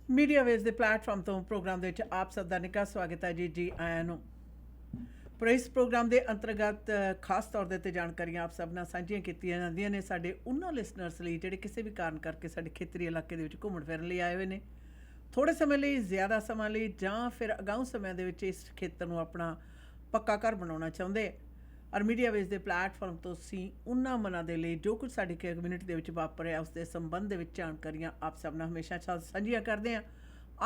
Media ਵੇਸ ਦੇ platform ਤੋਂ ਪ੍ਰੋਗਰਾਮ ਦੇ ਵਿੱਚ ਆਪ ਸਭ ਦਾ ਨਿੱਘਾ ਸਵਾਗਤ ਹੈ ਜੀ ਆਇਆਂ ਨੂੰ। ਪਰ ਇਸ ਪ੍ਰੋਗਰਾਮ ਦੇ ਅੰਤਰਗਤ ਖਾਸ ਤੌਰ ਦੇ ਉੱਤੇ ਜਾਣਕਾਰੀਆਂ ਆਪ ਸਭ ਨਾਲ ਸਾਂਝੀਆਂ ਕੀਤੀਆਂ ਜਾਂਦੀਆਂ ਨੇ ਸਾਡੇ ਉਹਨਾਂ ਲਿਸਨਰਸ ਲਈ ਜਿਹੜੇ ਕਿਸੇ ਵੀ ਕਾਰਨ ਕਰਕੇ ਸਾਡੇ ਖੇਤਰੀ ਇਲਾਕੇ ਦੇ ਵਿੱਚ ਘੁੰਮਣ ਫਿਰਨ ਲਈ ਆਏ ਹੋਏ ਨੇ, ਥੋੜ੍ਹੇ ਸਮੇਂ ਲਈ, ਜ਼ਿਆਦਾ ਸਮਾਂ ਲਈ, ਜਾਂ ਫਿਰ ਅਗਾਊਂ ਸਮਿਆਂ ਦੇ ਵਿੱਚ ਇਸ ਖੇਤਰ ਨੂੰ ਆਪਣਾ ਪੱਕਾ ਘਰ ਬਣਾਉਣਾ ਚਾਹੁੰਦੇ। ਔਰ ਮੀਡੀਆ ਵੇਸ ਦੇ ਪਲੇਟਫਾਰਮ ਤੋਂ ਅਸੀਂ ਉਹਨਾਂ ਮਨਾਂ ਦੇ ਲਈ ਜੋ ਕੁਝ ਸਾਡੀ ਕਮਿਊਨਿਟੀ ਦੇ ਵਿੱਚ ਵਾਪਰਿਆ ਉਸ ਦੇ ਸੰਬੰਧ ਦੇ ਵਿੱਚ ਜਾਣਕਾਰੀਆਂ ਆਪ ਸਭ ਨਾਲ ਹਮੇਸ਼ਾ ਸਾਂਝੀਆਂ ਕਰਦੇ ਹਾਂ।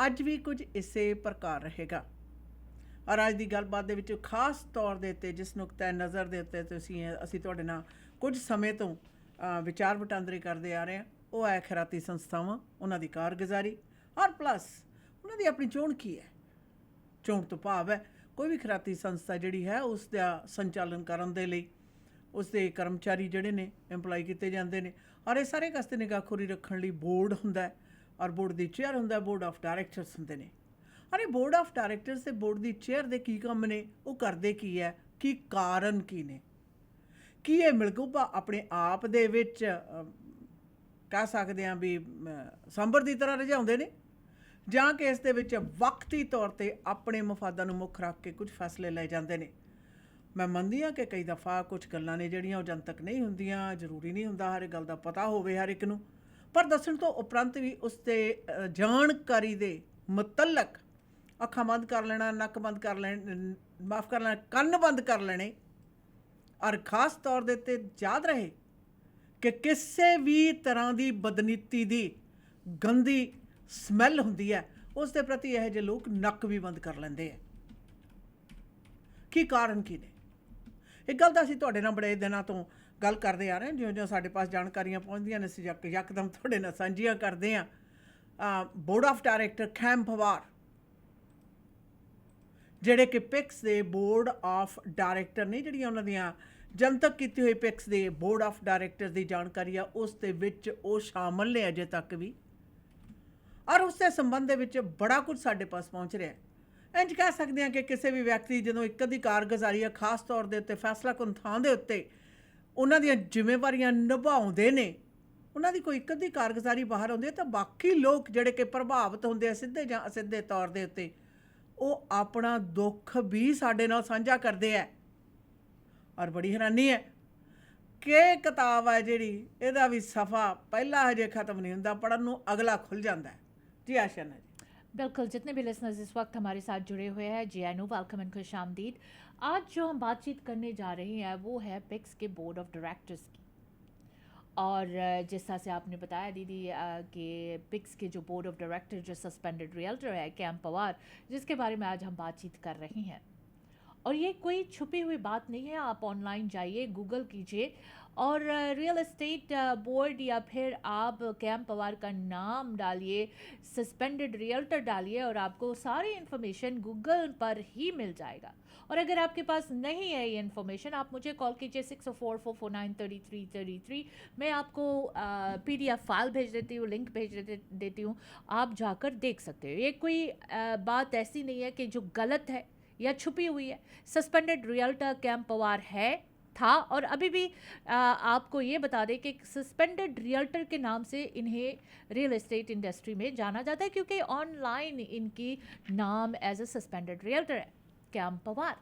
ਅੱਜ ਵੀ ਕੁਝ ਇਸੇ ਪ੍ਰਕਾਰ ਰਹੇਗਾ। ਔਰ ਅੱਜ ਦੀ ਗੱਲਬਾਤ ਦੇ ਵਿੱਚ ਖਾਸ ਤੌਰ ਦੇ ਉੱਤੇ ਜਿਸ ਨੁਕਤੇ ਨਜ਼ਰ ਦੇ ਉੱਤੇ ਅਸੀਂ ਤੁਹਾਡੇ ਨਾਲ ਕੁਝ ਸਮੇਂ ਤੋਂ ਵਿਚਾਰ ਵਟਾਂਦਰੇ ਕਰਦੇ ਆ ਰਹੇ ਹਾਂ, ਉਹ ਹੈ ਖੈਰਾਤੀ ਸੰਸਥਾਵਾਂ, ਉਹਨਾਂ ਦੀ ਕਾਰਗੁਜ਼ਾਰੀ ਔਰ ਪਲੱਸ ਉਹਨਾਂ ਦੀ ਆਪਣੀ ਚੋਣ ਕੀ ਹੈ। ਚੋਣ ਤੋਂ ਭਾਵ ਹੈ ਕੋਈ ਵੀ ਖੈਰਾਤੀ ਸੰਸਥਾ ਜਿਹੜੀ ਹੈ ਉਸ ਦਾ ਸੰਚਾਲਨ ਕਰਨ ਦੇ ਲਈ ਉਸ ਦੇ ਕਰਮਚਾਰੀ ਜਿਹੜੇ ਨੇ ਇੰਪਲਾਈ ਕੀਤੇ ਜਾਂਦੇ ਨੇ, ਔਰ ਇਹ ਸਾਰੇ ਕਸਤੇ ਨਿਗਾਹਖੋਰੀ ਰੱਖਣ ਲਈ ਬੋਰਡ ਹੁੰਦਾ ਹੈ, ਔਰ ਬੋਰਡ ਦੀ ਚੇਅਰ ਹੁੰਦਾ, ਬੋਰਡ ਆਫ ਡਾਇਰੈਕਟਰਸ ਹੁੰਦੇ ਨੇ। ਔਰ ਇਹ ਬੋਰਡ ਆਫ ਡਾਇਰੈਕਟਰਸ ਅਤੇ ਬੋਰਡ ਦੀ ਚੇਅਰ ਦੇ ਕੀ ਕੰਮ ਨੇ, ਉਹ ਕਰਦੇ ਕੀ ਹੈ, ਕੀ ਕਾਰਨ ਕੀ ਨੇ, ਕੀ ਇਹ ਮਿਲਕੂਬਾ ਆਪਣੇ ਆਪ ਦੇ ਵਿੱਚ ਕਹਿ ਸਕਦੇ ਹਾਂ ਵੀ ਸਾਂਭਰ ਦੀ ਤਰ੍ਹਾਂ ਰਝਾਉਂਦੇ ਨੇ, ਜਾਂ ਕਿ ਇਸ ਦੇ ਵਿੱਚ ਵਕਤੀ ਤੌਰ 'ਤੇ ਆਪਣੇ ਮਫਾਦਾਂ ਨੂੰ ਮੁੱਖ ਰੱਖ ਕੇ ਕੁਝ ਫੈਸਲੇ ਲਏ ਜਾਂਦੇ ਨੇ। ਮੈਂ ਮੰਨਦੀ ਹਾਂ ਕਿ ਕਈ ਦਫਾ ਕੁਝ ਗੱਲਾਂ ਨੇ ਜਿਹੜੀਆਂ ਉਹ ਜਨਤਕ ਨਹੀਂ ਹੁੰਦੀਆਂ, ਜ਼ਰੂਰੀ ਨਹੀਂ ਹੁੰਦਾ ਹਰ ਗੱਲ ਦਾ ਪਤਾ ਹੋਵੇ ਹਰ ਇੱਕ ਨੂੰ, ਪਰ ਦੱਸਣ ਤੋਂ ਉਪਰੰਤ ਵੀ ਉਸ 'ਤੇ ਜਾਣਕਾਰੀ ਦੇ ਮੁਤਲਕ ਅੱਖਾਂ ਬੰਦ ਕਰ ਲੈਣਾ, ਨੱਕ ਬੰਦ ਕਰ ਲੈਣ, ਮਾਫ਼ ਕਰ ਲੈਣਾ, ਕੰਨ ਬੰਦ ਕਰ ਲੈਣੇ। ਔਰ ਖ਼ਾਸ ਤੌਰ ਦੇ ਉੱਤੇ ਯਾਦ ਰਹੇ ਕਿ ਕਿਸੇ ਵੀ ਤਰ੍ਹਾਂ ਦੀ ਬਦਨੀਤੀ ਦੀ ਗੰਦੀ ਸਮੈਲ ਹੁੰਦੀ ਹੈ, ਉਸ ਦੇ ਪ੍ਰਤੀ ਇਹੋ ਜਿਹੇ ਲੋਕ ਨੱਕ ਵੀ ਬੰਦ ਕਰ ਲੈਂਦੇ ਹੈ। ਕੀ ਕਾਰਨ ਕੀ ਨੇ? ਇੱਕ ਗੱਲ ਤਾਂ ਅਸੀਂ ਤੁਹਾਡੇ ਨਾਲ ਬੜੇ ਦਿਨਾਂ ਤੋਂ ਗੱਲ ਕਰਦੇ ਆ ਰਹੇ ਹਾਂ, ਜਿਉਂ-ਜਿਉਂ ਸਾਡੇ ਪਾਸ ਜਾਣਕਾਰੀਆਂ ਪਹੁੰਚਦੀਆਂ ਨੇ ਅਸੀਂ ਯਕਦਮ ਤੁਹਾਡੇ ਨਾਲ ਸਾਂਝੀਆਂ ਕਰਦੇ ਹਾਂ। ਬੋਰਡ ਆਫ ਡਾਇਰੈਕਟਰ ਖੈਮ ਪਵਾਰ, ਜਿਹੜੇ ਕਿ ਪਿਕਸ ਦੇ ਬੋਰਡ ਆਫ ਡਾਇਰੈਕਟਰ ਨੇ, ਜਿਹੜੀਆਂ ਉਹਨਾਂ ਦੀਆਂ ਜਨਤਕ ਕੀਤੀ ਹੋਈ ਪਿਕਸ ਦੇ ਬੋਰਡ ਆਫ ਡਾਇਰੈਕਟਰ ਦੀ ਜਾਣਕਾਰੀ ਆ ਉਸ ਦੇ ਵਿੱਚ ਉਹ ਸ਼ਾਮਲ ਨੇ ਅਜੇ ਤੱਕ ਵੀ, ਔਰ ਉਸ ਦੇ ਸੰਬੰਧ ਦੇ ਵਿੱਚ ਬੜਾ ਕੁਝ ਸਾਡੇ ਪਾਸ ਪਹੁੰਚ ਰਿਹਾ। ਇੰਝ ਕਹਿ ਸਕਦੇ ਹਾਂ ਕਿ ਕਿਸੇ ਵੀ ਵਿਅਕਤੀ ਜਦੋਂ ਇੱਕ ਅੱਧੀ ਕਾਰਗੁਜ਼ਾਰੀ ਆ ਖਾਸ ਤੌਰ ਦੇ ਉੱਤੇ ਫੈਸਲਾਕੁਨ ਥਾਂ ਦੇ ਉੱਤੇ ਉਹਨਾਂ ਦੀਆਂ ਜ਼ਿੰਮੇਵਾਰੀਆਂ ਨਿਭਾਉਂਦੇ ਨੇ, ਉਹਨਾਂ ਦੀ ਕੋਈ ਇੱਕ ਅੱਧੀ ਕਾਰਗੁਜ਼ਾਰੀ ਬਾਹਰ ਆਉਂਦੀ ਹੈ ਤਾਂ ਬਾਕੀ ਲੋਕ ਜਿਹੜੇ ਕਿ ਪ੍ਰਭਾਵਿਤ ਹੁੰਦੇ ਆ ਸਿੱਧੇ ਜਾਂ ਅਸਿੱਧੇ ਤੌਰ ਦੇ ਉੱਤੇ, ਉਹ ਆਪਣਾ ਦੁੱਖ ਵੀ ਸਾਡੇ ਨਾਲ ਸਾਂਝਾ ਕਰਦੇ ਹੈ। ਔਰ ਬੜੀ ਹੈਰਾਨੀ ਹੈ ਕਿ ਕਿਤਾਬ ਹੈ ਜਿਹੜੀ ਇਹਦਾ ਵੀ ਸਫ਼ਾ ਪਹਿਲਾ ਹਜੇ ख़त्म नहीं ਹੁੰਦਾ, पढ़न ਨੂੰ अगला खुल जाता है। जी आशना जी। बिल्कुल, जितने भी लिसनर्स इस वक्त हमारे साथ जुड़े हुए हैं, जी आई नो, वेलकम एंड खुश आमदीद। आज जो हम बातचीत करने जा रहे हैं वो है पिक्स के बोर्ड ऑफ डायरेक्टर्स की। और जिस तरह से आपने बताया दीदी कि पिक्स के जो बोर्ड ऑफ डायरेक्टर जो सस्पेंडेड रियल्टर है कैम पवार, जिसके बारे में आज हम बातचीत कर रहे हैं। और ये कोई छुपी हुई बात नहीं है, आप ऑनलाइन जाइए, गूगल कीजिए और रियल एस्टेट बोर्ड या फिर आप कैम पवार का नाम डालिए, सस्पेंडेड रियल्टर डालिए और आपको सारी इन्फॉर्मेशन गूगल पर ही मिल जाएगा। और अगर आपके पास नहीं है ये इन्फॉर्मेशन, आप मुझे कॉल कीजिए 6044493333। मैं आपको PDF फाइल भेज देती हूँ, लिंक भेज देती हूँ, आप जाकर देख सकते हो। ये कोई बात ऐसी नहीं है कि जो गलत है या छुपी हुई है। सस्पेंडेड रियल्टर कैम पवार है, था और अभी भी आपको ये बता दें कि सस्पेंडेड रियल्टर के नाम से इन्हें रियल एस्टेट इंडस्ट्री में जाना जाता है, क्योंकि ऑनलाइन इनकी नाम एज अ सस्पेंडेड रियल्टर है कैम पवार।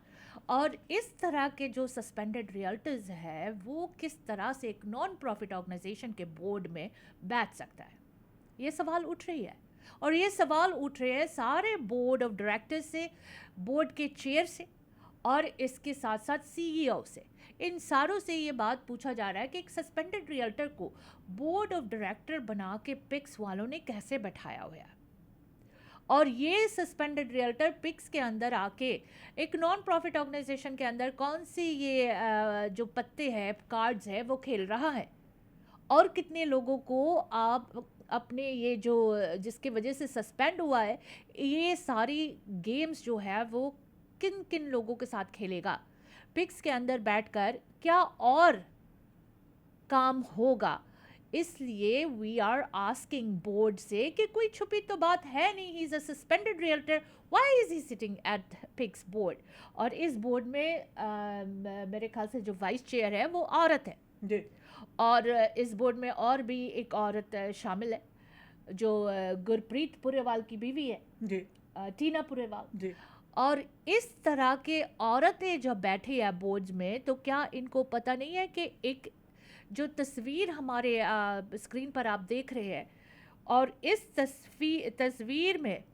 और इस तरह के जो सस्पेंडेड रियल्टर्स है वो किस तरह से एक नॉन प्रॉफिट ऑर्गेनाइजेशन के बोर्ड में बैठ सकता है, ये सवाल उठ रही है। और ये सवाल उठ रहे हैं सारे बोर्ड ऑफ डायरेक्टर्स से, बोर्ड के चेयर से और इसके साथ साथ CEO से। इन सारों से ये बात पूछा जा रहा है कि एक सस्पेंडेड रियल्टर को बोर्ड ऑफ डायरेक्टर बना के पिक्स वालों ने कैसे बैठाया हुआ है, और ये सस्पेंडेड रियल्टर पिक्स के अंदर आके एक नॉन प्रॉफिट ऑर्गेनाइजेशन के अंदर कौन सी ये जो पत्ते हैं, कार्ड्स है, वो खेल रहा है, और कितने लोगों को आप अपने ये जो जिसके वजह से सस्पेंड हुआ है, ये सारी गेम्स जो है वो किन किन लोगों के साथ खेलेगा, पिक्स के अंदर बैठकर क्या और काम होगा। इसलिए वी आर आस्किंग बोर्ड से कि कोई छुपी तो बात है नहीं, he is a suspended realtor, why is he sitting at PICS board. और इस बोर्ड में मेरे ख्याल से जो वाइस चेयर है वो औरत है जी, और इस बोर्ड में और भी एक औरत शामिल है जो गुरप्रीत पुरेवाल की बीवी है, जी टीना पुरेवाल, जी और इस तरह के औरतें जब बैठी है बोर्ड्स में, तो क्या इनको पता नहीं है कि एक जो तस्वीर हमारे स्क्रीन पर आप देख रहे हैं, और इस तस्वीर में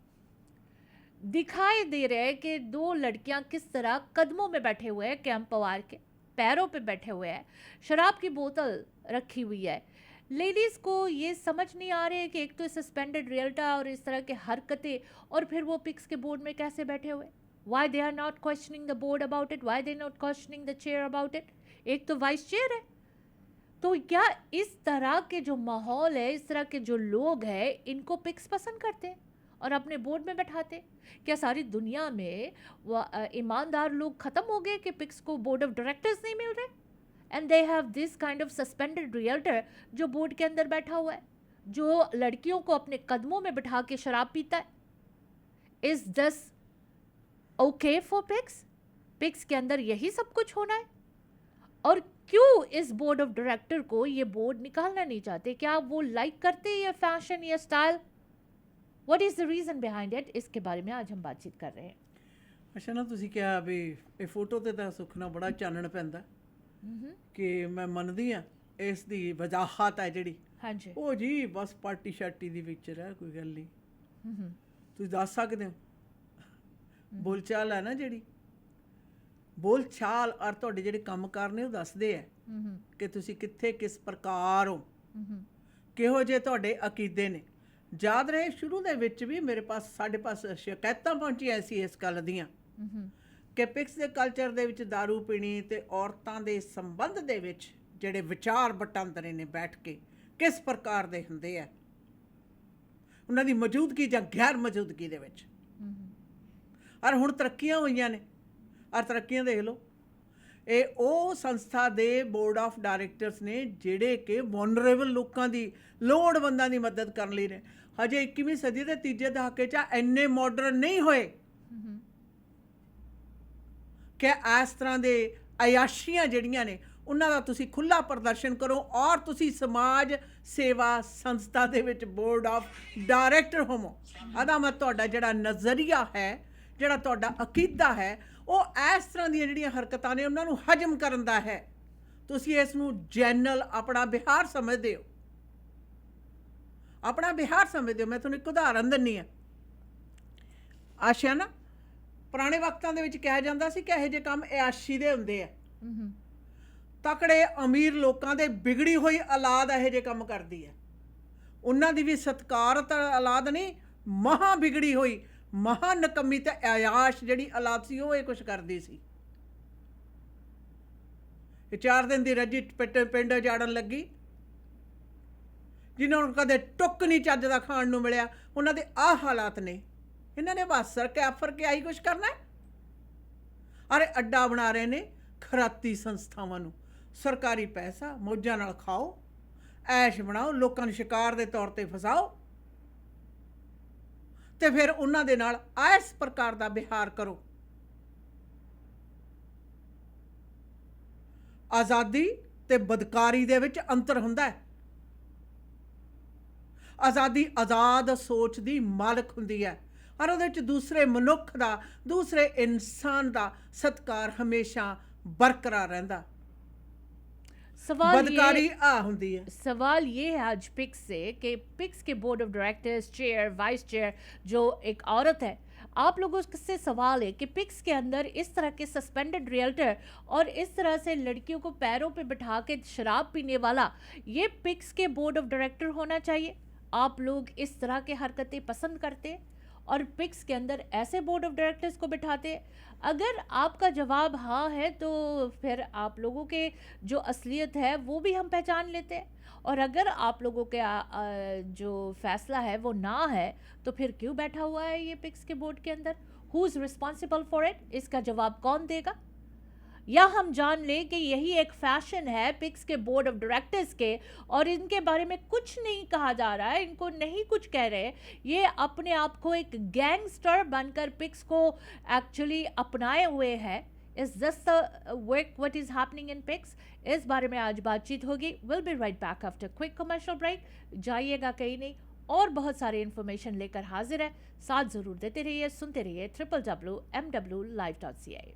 दिखाई दे रहा है कि दो लड़कियां किस तरह कदमों में बैठे हुए हैं, कैंप पवार के पैरों पे बैठे हुए हैं, शराब की बोतल रखी हुई है। लेडीज़ को ये समझ नहीं आ रही है कि एक तो सस्पेंडेड रियल्टा और इस तरह के हरकतें, और फिर वो पिक्स के बोर्ड में कैसे बैठे हुए, why they are not questioning the board about it, why they not questioning the chair about it. एक तो वाइस चेयर है। तो क्या इस तरह के जो माहौल है, इस तरह के जो लोग हैं, इनको पिक्स पसंद करते हैं और अपने बोर्ड में बैठाते? क्या सारी दुनिया में ईमानदार लोग खत्म हो गए कि पिक्स को बोर्ड ऑफ डायरेक्टर्स नहीं मिल रहे? And they have this kind of suspended realtor जो बोर्ड के अंदर बैठा हुआ है, जो लड़कियों को अपने कदमों में बिठा के शराब पीता है। Is this okay for PICS? PICS के अंदर यही सब कुछ होना है? और क्यों इस बोर्ड ऑफ डायरेक्टर को ये बोर्ड निकालना नहीं चाहते? क्या वो लाइक करते हैं ये फैशन या style? What is the reason behind it? इसके बारे में आज हम बातचीत कर रहे हैं। ਅੱਛਾ ਨਾ, ਤੁਸੀਂ ਕਿਹਾ ਵੀ ਇਹ ਫੋਟੋ ਤੇ ਤਾਂ ਸੁਖਨਾ ਬੜਾ ਚਾਨਣ ਪੈਂਦਾ ਕਿ ਮੈਂ ਮੰਨਦੀ ਆ ਇਸ ਦੀ ਵਜਾਹਤ ਹੈ ਜਿਹੜੀ, हाँ जी। ਉਹ ਜੀ ਬਸ ਪਾਰਟੀ ਸ਼ਾਰਟੀ ਦੀ ਪਿਕਚਰ ਹੈ, ਕੋਈ ਗੱਲ ਨਹੀਂ। ਤੁਸੀਂ ਦੱਸ ਸਕਦੇ ਹੋ ਬੋਲਚਾਲ ਹੈ ਨਾ ਜਿਹੜੀ, ਬੋਲਚਾਲ ਔਰ ਤੁਹਾਡੇ ਜਿਹੜੇ ਕੰਮਕਾਰ ਨੇ ਉਹ ਦੱਸਦੇ ਆ ਕਿ ਤੁਸੀਂ ਕਿੱਥੇ ਕਿਸ ਪ੍ਰਕਾਰ ਹੋ, ਕਿਹੋ ਜਿਹੇ ਤੁਹਾਡੇ ਅਕੀਦੇ ਨੇ। ਯਾਦ ਰਹੇ ਸ਼ੁਰੂ ਦੇ ਵਿੱਚ ਵੀ ਸਾਡੇ ਪਾਸ ਸ਼ਿਕਾਇਤਾਂ ਪਹੁੰਚੀਆਂ ਸੀ ਇਸ ਗੱਲ ਦੀਆਂ ਕਿ ਪਿਕਸ ਦੇ ਕਲਚਰ ਦੇ ਵਿੱਚ ਦਾਰੂ ਪੀਣੀ ਤੇ ਔਰਤਾਂ ਦੇ ਸੰਬੰਧ ਦੇ ਵਿੱਚ ਜਿਹੜੇ ਵਿਚਾਰ ਵਟਾਂਦਰੇ ਨੇ ਬੈਠ ਕੇ ਕਿਸ ਪ੍ਰਕਾਰ ਦੇ ਹੁੰਦੇ ਆ, ਉਹਨਾਂ ਦੀ ਮੌਜੂਦਗੀ ਜਾਂ ਗੈਰ ਮੌਜੂਦਗੀ ਦੇ ਵਿੱਚ। ਔਰ ਹੁਣ ਤਰੱਕੀਆਂ ਹੋਈਆਂ ਨੇ, ਔਰ ਤਰੱਕੀਆਂ ਦੇਖ ਲਓ, ਇਹ ਉਹ ਸੰਸਥਾ ਦੇ ਬੋਰਡ ਆਫ ਡਾਇਰੈਕਟਰਸ ਨੇ ਜਿਹੜੇ ਕਿ ਵਨਰੇਬਲ ਲੋਕਾਂ ਦੀ, ਲੋੜਵੰਦਾਂ ਦੀ ਮਦਦ ਕਰਨ ਲਈ ਨੇ। ਹਜੇ 21ਵੀਂ ਸਦੀ ਦੇ ਤੀਜੇ ਦਹਾਕੇ 'ਚ ਇੰਨੇ ਮਾਡਰਨ ਨਹੀਂ ਹੋਏ ਕਿ ਇਸ ਤਰ੍ਹਾਂ ਦੇ ਅਯਾਸ਼ੀਆਂ ਜਿਹੜੀਆਂ ਨੇ ਉਹਨਾਂ ਦਾ ਤੁਸੀਂ ਖੁੱਲ੍ਹਾ ਪ੍ਰਦਰਸ਼ਨ ਕਰੋ, ਔਰ ਤੁਸੀਂ ਸਮਾਜ ਸੇਵਾ ਸੰਸਥਾ ਦੇ ਵਿੱਚ ਬੋਰਡ ਆਫ ਡਾਇਰੈਕਟਰ ਹੋਵੋ। ਇਹਦਾ ਮਤਲਬ ਤੁਹਾਡਾ ਜਿਹੜਾ ਨਜ਼ਰੀਆ ਹੈ, ਜਿਹੜਾ ਤੁਹਾਡਾ ਅਕੀਦਾ ਹੈ, ਉਹ ਇਸ ਤਰ੍ਹਾਂ ਦੀਆਂ ਜਿਹੜੀਆਂ ਹਰਕਤਾਂ ਨੇ ਉਹਨਾਂ ਨੂੰ ਹਜਮ ਕਰਨ ਦਾ ਹੈ। ਤੁਸੀਂ ਇਸ ਨੂੰ ਜੈਨਰਲ ਆਪਣਾ ਬਿਹਾਰ ਸਮਝਦੇ ਹੋ, ਆਪਣਾ ਬਿਹਾਰ ਸਮਝਦੇ ਹੋ। ਮੈਂ ਤੁਹਾਨੂੰ ਇੱਕ ਉਦਾਹਰਨ ਦਿੰਦੀ ਹਾਂ। ਆਸ਼ਾ ਨਾ, ਪੁਰਾਣੇ ਵਕਤਾਂ ਦੇ ਵਿੱਚ ਕਿਹਾ ਜਾਂਦਾ ਸੀ ਕਿ ਇਹੋ ਜਿਹੇ ਕੰਮ ਐਆਸ਼ੀ ਦੇ ਹੁੰਦੇ ਆ, ਤਕੜੇ ਅਮੀਰ ਲੋਕਾਂ ਦੇ ਬਿਗੜੀ ਹੋਈ ਔਲਾਦ ਇਹੋ ਜਿਹੇ ਕੰਮ ਕਰਦੀ ਹੈ। ਉਹਨਾਂ ਦੀ ਵੀ ਸਤਿਕਾਰਤ ਔਲਾਦ ਨਹੀਂ, ਮਹਾ ਬਿਗੜੀ ਹੋਈ, ਮਹਾ ਨਕੰਮੀ ਤੇ ਅਯਾਸ਼ ਜਿਹੜੀ ਔਲਾਦ ਸੀ ਉਹ ਇਹ ਕੁਛ ਕਰਦੀ ਸੀ। ਇਹ 4 ਦਿਨ ਦੀ ਰੱਜੀ ਪਿੰਡ ਉਜਾੜਨ ਲੱਗੀ, ਜਿਨ੍ਹਾਂ ਨੂੰ ਕਦੇ ਟੁੱਕ ਨਹੀਂ ਚੱਜ ਦਾ ਖਾਣ ਨੂੰ ਮਿਲਿਆ, ਉਹਨਾਂ ਦੇ ਆਹ ਹਾਲਾਤ ਨੇ। ਇਹਨਾਂ ਨੇ ਬਸ ਫਰ ਕੇ ਆਹੀ ਕੁਛ ਕਰਨਾ ਹੈ। ਅਰੇ ਅੱਡਾ ਬਣਾ ਰਹੇ ਨੇ ਖਰਾਤੀ ਸੰਸਥਾਵਾਂ ਨੂੰ, ਸਰਕਾਰੀ ਪੈਸਾ ਮੌਜਾਂ ਨਾਲ ਖਾਓ, ਐਸ਼ ਬਣਾਓ, ਲੋਕਾਂ ਨੂੰ ਸ਼ਿਕਾਰ ਦੇ ਤੌਰ ਤੇ ਫਸਾਓ, ਤੇ ਫਿਰ ਉਹਨਾਂ ਦੇ ਨਾਲ ਇਸ ਪ੍ਰਕਾਰ ਦਾ ਵਿਹਾਰ ਕਰੋ। ਆਜ਼ਾਦੀ ਤੇ ਬਦਕਾਰੀ ਦੇ ਵਿੱਚ ਅੰਤਰ ਹੁੰਦਾ ਹੈ। ਆਜ਼ਾਦੀ ਆਜ਼ਾਦ ਸੋਚ ਦੀ ਮਾਲਕ ਹੁੰਦੀ ਹੈ, ਔਰ ਉਹਦੇ ਵਿੱਚ ਦੂਸਰੇ ਮਨੁੱਖ ਦਾ, ਦੂਸਰੇ ਇਨਸਾਨ ਦਾ ਸਤਿਕਾਰ ਹਮੇਸ਼ਾ ਬਰਕਰਾਰ ਰਹਿੰਦਾ। बदकारी होती है। सवाल ये है आज पिक्स से कि पिक्स के board of directors, chair, vice chair जो एक औरत है, आप लोगों से सवाल है कि पिक्स के अंदर इस तरह के सस्पेंडेड रियल्टर और इस तरह से लड़कियों को पैरों पे बिठा के शराब पीने वाला ये पिक्स के बोर्ड ऑफ डायरेक्टर होना चाहिए? आप लोग इस तरह के हरकतें पसंद करते हैं और पिक्स के अंदर ऐसे बोर्ड ऑफ डायरेक्टर्स को बिठाते हैं? अगर आपका जवाब हाँ है तो फिर आप लोगों के जो असलियत है वो भी हम पहचान लेते हैं, और अगर आप लोगों के जो फैसला है वो ना है तो फिर क्यों बैठा हुआ है ये पिक्स के बोर्ड के अंदर? Who is responsible for it? इसका जवाब कौन देगा? या हम जान लें कि यही एक फैशन है पिक्स के बोर्ड ऑफ डायरेक्टर्स के, और इनके बारे में कुछ नहीं कहा जा रहा है, इनको नहीं कुछ कह रहे, ये अपने आप को एक गैंगस्टर बनकर पिक्स को एक्चुअली अपनाए हुए हैं। Is this the what is happening in PICS? इस बारे में आज बातचीत होगी। Will be right back after quick commercial break. जाइएगा कहीं नहीं, और बहुत सारी इन्फॉर्मेशन लेकर हाजिर है। साथ ज़रूर देते रहिए, सुनते रहिए www.mwlive.ca।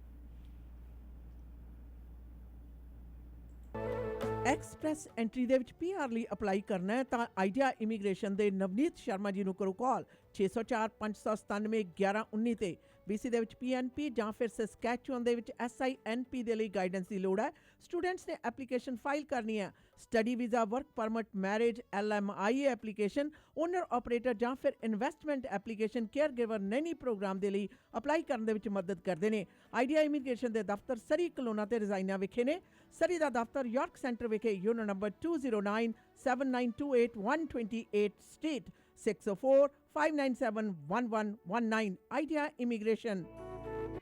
ਐਕਸਪ੍ਰੈਸ ਐਂਟਰੀ ਦੇ ਵਿੱਚ ਪੀਆਰ ਲਈ ਅਪਲਾਈ ਕਰਨਾ ਹੈ ਤਾਂ ਆਈਡੀਆ ਇਮੀਗ੍ਰੇਸ਼ਨ ਦੇ ਨਵਨੀਤ ਸ਼ਰਮਾ ਜੀ ਨੂੰ ਕਰੋ ਕਾਲ 604 597 1119 ਤੇ। BC ਦੇ ਵਿੱਚ PNP ਜਾਂ ਫਿਰ ਸਸਕੈਚੁਅਨ ਦੇ ਵਿੱਚ SINP ਦੇ ਲਈ ਗਾਈਡੈਂਸ ਦੀ ਲੋੜ ਹੈ। ਸਟੂਡੈਂਟਸ ਨੇ ਐਪਲੀਕੇਸ਼ਨ ਫਾਈਲ ਕਰਨੀ ਹੈ। Study visa, work permit, marriage, LMIA application, owner operator ਜਾਂ ਫਿਰ investment application, caregiver nanny programme ਦੇ ਲਈ ਅਪਲਾਈ ਕਰਨ ਦੇ ਵਿੱਚ ਮਦਦ ਕਰਦੇ ਨੇ। ਆਈਡੀਆ ਇਮੀਗ੍ਰੇਸ਼ਨ ਦੇ ਦਫ਼ਤਰ ਸਰੀ ਕਲੋਨਾ ਤੇ ਰਜ਼ਾਈਨਾ ਵਿਖੇ ਨੇ। ਸਰੀ ਦਾ ਦਫ਼ਤਰ ਯਾਰਕ ਸੈਂਟਰ ਵਿਖੇ unit number 2097928 street 604-597-1119 idea immigration.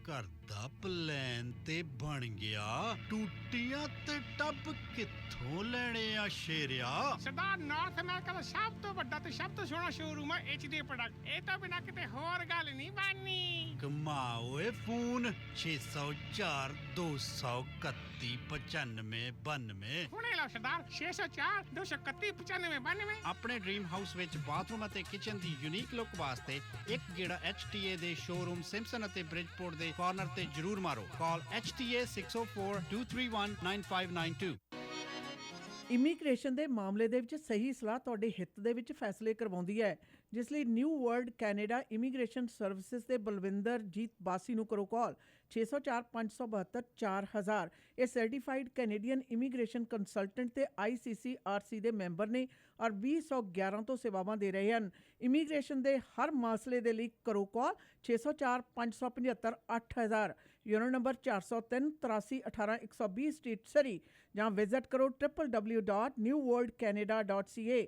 ਘਰ ਦਾ ਪਲਾਨ ਤੇ ਬਣ ਗਿਆ, ਟੂਟੀਆਂ ਤੇ ਟੱਬ ਕਿੱਥੋਂ ਲੈਣੇ ਆ ਸ਼ੇਰਿਆ? ਸਰਦਾਰ ਨਾਰਥ ਅਮਰੀਕਾ ਦਾ ਸਭ ਤੋਂ ਵੱਡਾ ਤੇ ਸਭ ਤੋਂ ਸੋਹਣਾ ਸ਼ੋਰੂਮ ਹੈ HD ਪ੍ਰੋਡਕਟ। ਇਹ ਤਾਂ ਬਿਨਾਂ ਕਿਤੇ ਹੋਰ ਗੱਲ ਨਹੀਂ ਬਣਨੀ। ਕਮਾ ਓਏ ਫੋਨ 604 231 9592। ਹੁਣੇ ਲਓ ਸਰਦਾਰ 604 231 9592। ਆਪਣੇ ਡ੍ਰੀਮ ਹਾਊਸ ਵਿੱਚ ਬਾਥਰੂਮ ਅਤੇ ਕਿਚਨ ਦੀ ਯੂਨੀਕ ਲੁੱਕ ਵਾਸਤੇ ਇੱਕ ਗੇੜਾ HTA ਦੇ ਸ਼ੋਰੂਮ ਸਿੰਪਸਨ ਅਤੇ ਬ੍ਰਿਜਪੋਰਟ ਦੇ ਕਾਰਨਰ ਤੇ ਜ਼ਰੂਰ ਮਾਰੋ। ਕਾਲ HTA 604-231-9592। ਇਮੀਗ੍ਰੇਸ਼ਨ ਦੇ ਮਾਮਲੇ ਦੇ ਵਿੱਚ ਸਹੀ ਸਲਾਹ ਤੁਹਾਡੇ ਹਿੱਤ ਦੇ ਵਿੱਚ ਫੈਸਲੇ ਕਰਵਾਉਂਦੀ ਹੈ, ਜਿਸ ਲਈ new world Canada immigration services ਦੇ ਬਲਵਿੰਦਰ ਜੀਤ ਬਾਸੀ ਨੂੰ ਕਰੋ ਕਾਲ 604 572 4000। ਇਹ ਸਰਟੀਫਾਈਡ ਕੈਨੇਡੀਅਨ ਇਮੀਗ੍ਰੇਸ਼ਨ ਕੰਸਲਟੈਂਟ ਤੇ ICCRC ਦੇ ਮੈਂਬਰ ਨੇ ਔਰ 2011 ਤੋਂ ਸੇਵਾਵਾਂ ਦੇ ਰਹੇ ਹਨ। ਇਮੀਗ੍ਰੇਸ਼ਨ ਦੇ ਹਰ ਮਸਲੇ ਦੇ ਲਈ ਕਰੋ ਕਾਲ 604 575 8000, ਯੂਨਿਟ ਨੰਬਰ 403 83 18 120 ਸਟਰੀਟ ਸਰੀ, ਜਾਂ ਵਿਜ਼ਿਟ ਕਰੋ www.newworldcanada.ca।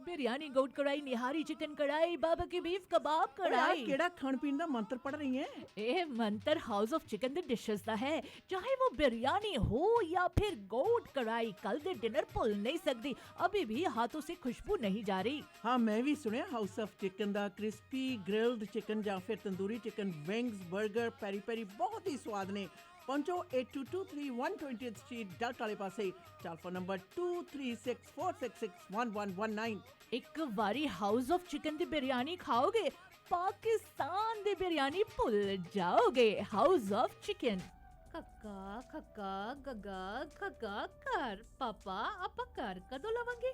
बिरयानी, गोट कढ़ाई, निहारी चिकन कढ़ाई, बाबा की बीफ कबाब कढ़ाई। ਕਿਹੜਾ ਖਾਣ ਪੀਣ ਦਾ ਮੰਤਰ ਪੜ ਰਹੀ ਹੈ? ਇਹ ਮੰਤਰ ਹਾਊਸ ਆਫ ਚਿਕਨ ਦੇ ਡਿਸ਼ਸ ਦਾ ਹੈ। ਚਾਹੇ वो बिरयानी हो या फिर गोट कढ़ाई, कल दे डिनर भूल नहीं सकती। अभी भी हाथों से खुशबू नहीं जा रही। ਹਾਂ, ਮੈਂ ਵੀ ਸੁਣਿਆ house of chicken the crispy grilled chicken ਜਾਂ ਫਿਰ ਤੰਦੂਰੀ ਚਿਕਨ, ਵਿੰਗਸ, 버ਗਰ, ਪੈਰੀ ਪੈਰੀ ਬਹੁਤ ਹੀ ਸਵਾਦ ਨੇ। ਪਹੁੰਚੋ 8223 120th ਸਟਰੀਟ ਡਲਟ ਵਾਲੇ ਪਾਸੇ। Telephone number 2364661119। ਇੱਕ ਵਾਰੀ ਹਾਊਸ ਆਫ ਚਿਕਨ ਦੀ ਬਿਰਿਆਨੀ ਖਾਓਗੇ, ਪਾਕਿਸਤਾਨ ਦੀ ਬਿਰਿਆਨੀ ਭੁੱਲ ਜਾਓਗੇ। House of chicken. ਕੱਕਾ ਖੱਕਾ ਗੱਗਾ ਖੱਗਾ ਘਰ। ਪਾਪਾ ਆਪਾਂ ਘਰ ਕਦੋਂ ਲਵਾਂਗੇ?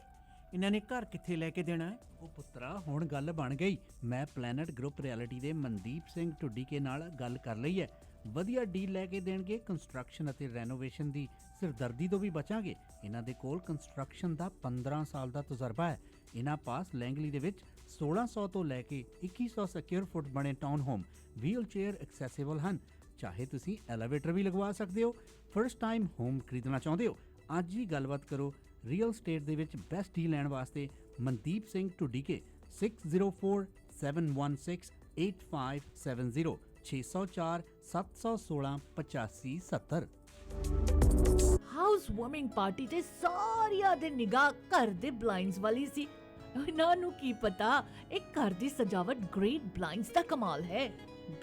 ਇਹਨਾਂ ਨੇ ਘਰ ਕਿੱਥੇ ਲੈ ਕੇ ਦੇਣਾ ਹੈ? ਉਹ ਪੁੱਤਰਾ, ਹੁਣ ਗੱਲ ਬਣ ਗਈ। ਮੈਂ ਪਲੈਨਟ ਗਰੁੱਪ ਰਿਐਲਿਟੀ ਦੇ ਮਨਦੀਪ ਸਿੰਘ ਢੁੱਡੀਕੇ ਨਾਲ ਗੱਲ ਕਰ ਲਈ ਹੈ। ਵਧੀਆ ਡੀਲ ਲੈ ਕੇ ਦੇਣਗੇ। ਕੰਸਟਰਕਸ਼ਨ ਅਤੇ ਰੈਨੋਵੇਸ਼ਨ ਦੀ ਸਿਰਦਰਦੀ ਤੋਂ ਵੀ ਬਚਾਂਗੇ। ਇਹਨਾਂ ਦੇ ਕੋਲ ਕੰਸਟਰਕਸ਼ਨ ਦਾ 15 ਸਾਲ ਦਾ ਤਜਰਬਾ ਹੈ। ਇਹਨਾਂ ਪਾਸ ਲੈਂਗਲੀ ਦੇ ਵਿੱਚ 1600 ਤੋਂ ਲੈ ਕੇ 2100 ਸਕੁਅਰ ਫੁੱਟ ਬਣੇ town home wheelchair accessible ਹਨ। ਚਾਹੇ ਤੁਸੀਂ ਐਲੀਵੇਟਰ ਵੀ ਲਗਵਾ ਸਕਦੇ ਹੋ। ਫਰਸਟ ਟਾਈਮ ਹੋਮ ਖਰੀਦਣਾ ਚਾਹੁੰਦੇ ਹੋ? ਅੱਜ ਹੀ ਗੱਲਬਾਤ ਕਰੋ। ਰੀਅਲ ਸਟੇਟ ਦੇ ਵਿੱਚ ਬੈਸਟ ਡੀਲ ਲੈਣ ਵਾਸਤੇ Mandeep Singh Dhudike 6047168570 604 716 8570। House warming party ਤੇ ਸਾਰਿਆਂ ਦੇ ਨਿਗਾਹ ਘਰ ਦੇ ਬਲਾਈਂਡਸ ਵਾਲੀ ਸੀ। ਇਹਨਾਂ ਨੂੰ ਕੀ ਪਤਾ ਇਹ ਘਰ ਦੀ ਸਜਾਵਟ ਗ੍ਰੇਟ ਬਲਾਈਂਡਸ ਦਾ ਕਮਾਲ ਹੈ।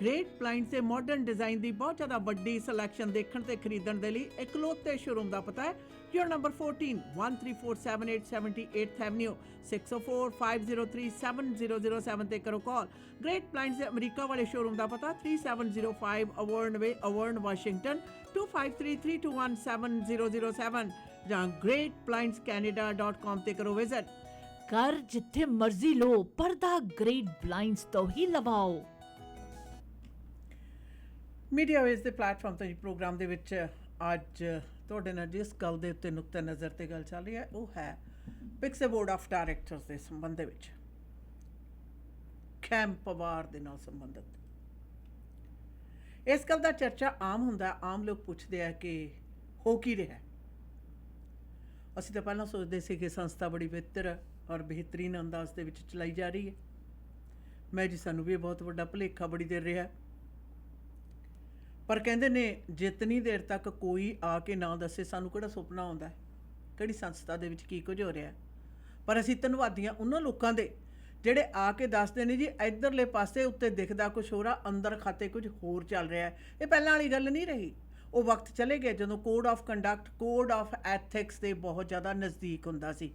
ਗ੍ਰੇਟ ਬਲਾਈਂਡਸ ਦੇ ਮਾਡਰਨ ਡਿਜ਼ਾਈਨ ਦੀ ਬਹੁਤ ਜ਼ਿਆਦਾ ਵੱਡੀ ਸਿਲੈਕਸ਼ਨ ਦੇਖਣ ਤੇ ਖਰੀਦਣ ਦੇ ਲਈ ਇਕਲੌਤੇ ਸ਼ੋਰੂਮ ਦਾ ਪਤਾ ਹੈ ਯੂਰ ਨੰਬਰ 14 13478 78th ਐਵਨਿਊ 6045037007 ਤੇ ਕਰੋ ਕਾਲ। ਗ੍ਰੇਟ ਬਲਾਈਂਡਸ ਦੇ ਅਮਰੀਕਾ ਵਾਲੇ ਸ਼ੋਰੂਮ ਦਾ ਪਤਾ 3705 ਅਵਰਨ ਵੇ, ਅਵਰਨ, ਵਾਸ਼ਿੰਗਟਨ 2533217007 ਜਾਂ greatblindscanada.com ਤੇ ਕਰੋ ਵਿਜ਼ਿਟ। ਘਰ ਜਿੱਥੇ ਮਰਜ਼ੀ ਲੋ, ਪਰਦਾ ਗ੍ਰੇਟ ਬਲਾਈਂਡਸ ਤੋਂ ਹੀ ਲਵਾਓ। ਮੀਡੀਆ ਵੇਸ ਦੇ ਪਲੇਟਫਾਰਮ ਤੇ ਪ੍ਰੋਗਰਾਮ ਦੇ ਵਿੱਚ ਅੱਜ ਤੁਹਾਡੇ ਨਾਲ ਜਿਸ ਗੱਲ ਦੇ ਉੱਤੇ ਨੁਕਤੇ ਨਜ਼ਰ ਤੇ ਗੱਲ ਚੱਲ ਰਹੀ ਹੈ ਉਹ ਹੈ ਪਿਕਸੇ ਬੋਰਡ ਆਫ ਡਾਇਰੈਕਟਰਸ ਦੇ ਸੰਬੰਧ ਦੇ ਵਿੱਚ ਖੈਮ ਪਵਾਰ ਦੇ ਨਾਲ ਸੰਬੰਧਿਤ ਇਸ ਗੱਲ ਦਾ ਚਰਚਾ ਆਮ ਹੁੰਦਾ। ਆਮ ਲੋਕ ਪੁੱਛਦੇ ਆ ਕਿ ਹੋ ਕੀ ਰਿਹਾ। ਅਸੀਂ ਤਾਂ ਪਹਿਲਾਂ ਸੋਚਦੇ ਸੀ ਕਿ ਸੰਸਥਾ ਬੜੀ ਬਿਹਤਰ ਔਰ ਬਿਹਤਰੀਨ ਅੰਦਾਜ਼ ਦੇ ਵਿੱਚ ਚਲਾਈ ਜਾ ਰਹੀ ਹੈ। ਮੈਂ ਜੀ ਸਾਨੂੰ ਵੀ ਬਹੁਤ ਵੱਡਾ ਭੁਲੇਖਾ ਬੜੀ ਦੇਰ ਰਿਹਾ। ਪਰ ਕਹਿੰਦੇ ਨੇ ਜਿਤਨੀ ਦੇਰ ਤੱਕ ਕੋਈ ਆ ਕੇ ਨਾ ਦੱਸੇ ਸਾਨੂੰ ਕਿਹੜਾ ਸੁਪਨਾ ਆਉਂਦਾ ਹੈ ਕਿਹੜੀ ਸੰਸਥਾ ਦੇ ਵਿੱਚ ਕੀ ਕੁਝ ਹੋ ਰਿਹਾ। ਪਰ ਅਸੀਂ ਧੰਨਵਾਦੀ ਹਾਂ ਉਹਨਾਂ ਲੋਕਾਂ ਦੇ ਜਿਹੜੇ ਆ ਕੇ ਦੱਸਦੇ ਨੇ ਜੀ ਇੱਧਰਲੇ ਪਾਸੇ ਉੱਤੇ ਦਿਖਦਾ ਕੁਝ ਹੋ ਰਿਹਾ, ਅੰਦਰ ਖਾਤੇ ਕੁਝ ਹੋਰ ਚੱਲ ਰਿਹਾ। ਇਹ ਪਹਿਲਾਂ ਵਾਲੀ ਗੱਲ ਨਹੀਂ ਰਹੀ। ਉਹ ਵਕਤ ਚਲੇ ਗਏ ਜਦੋਂ code of conduct, code of ethics ਦੇ ਬਹੁਤ ਜ਼ਿਆਦਾ ਨਜ਼ਦੀਕ ਹੁੰਦਾ ਸੀ।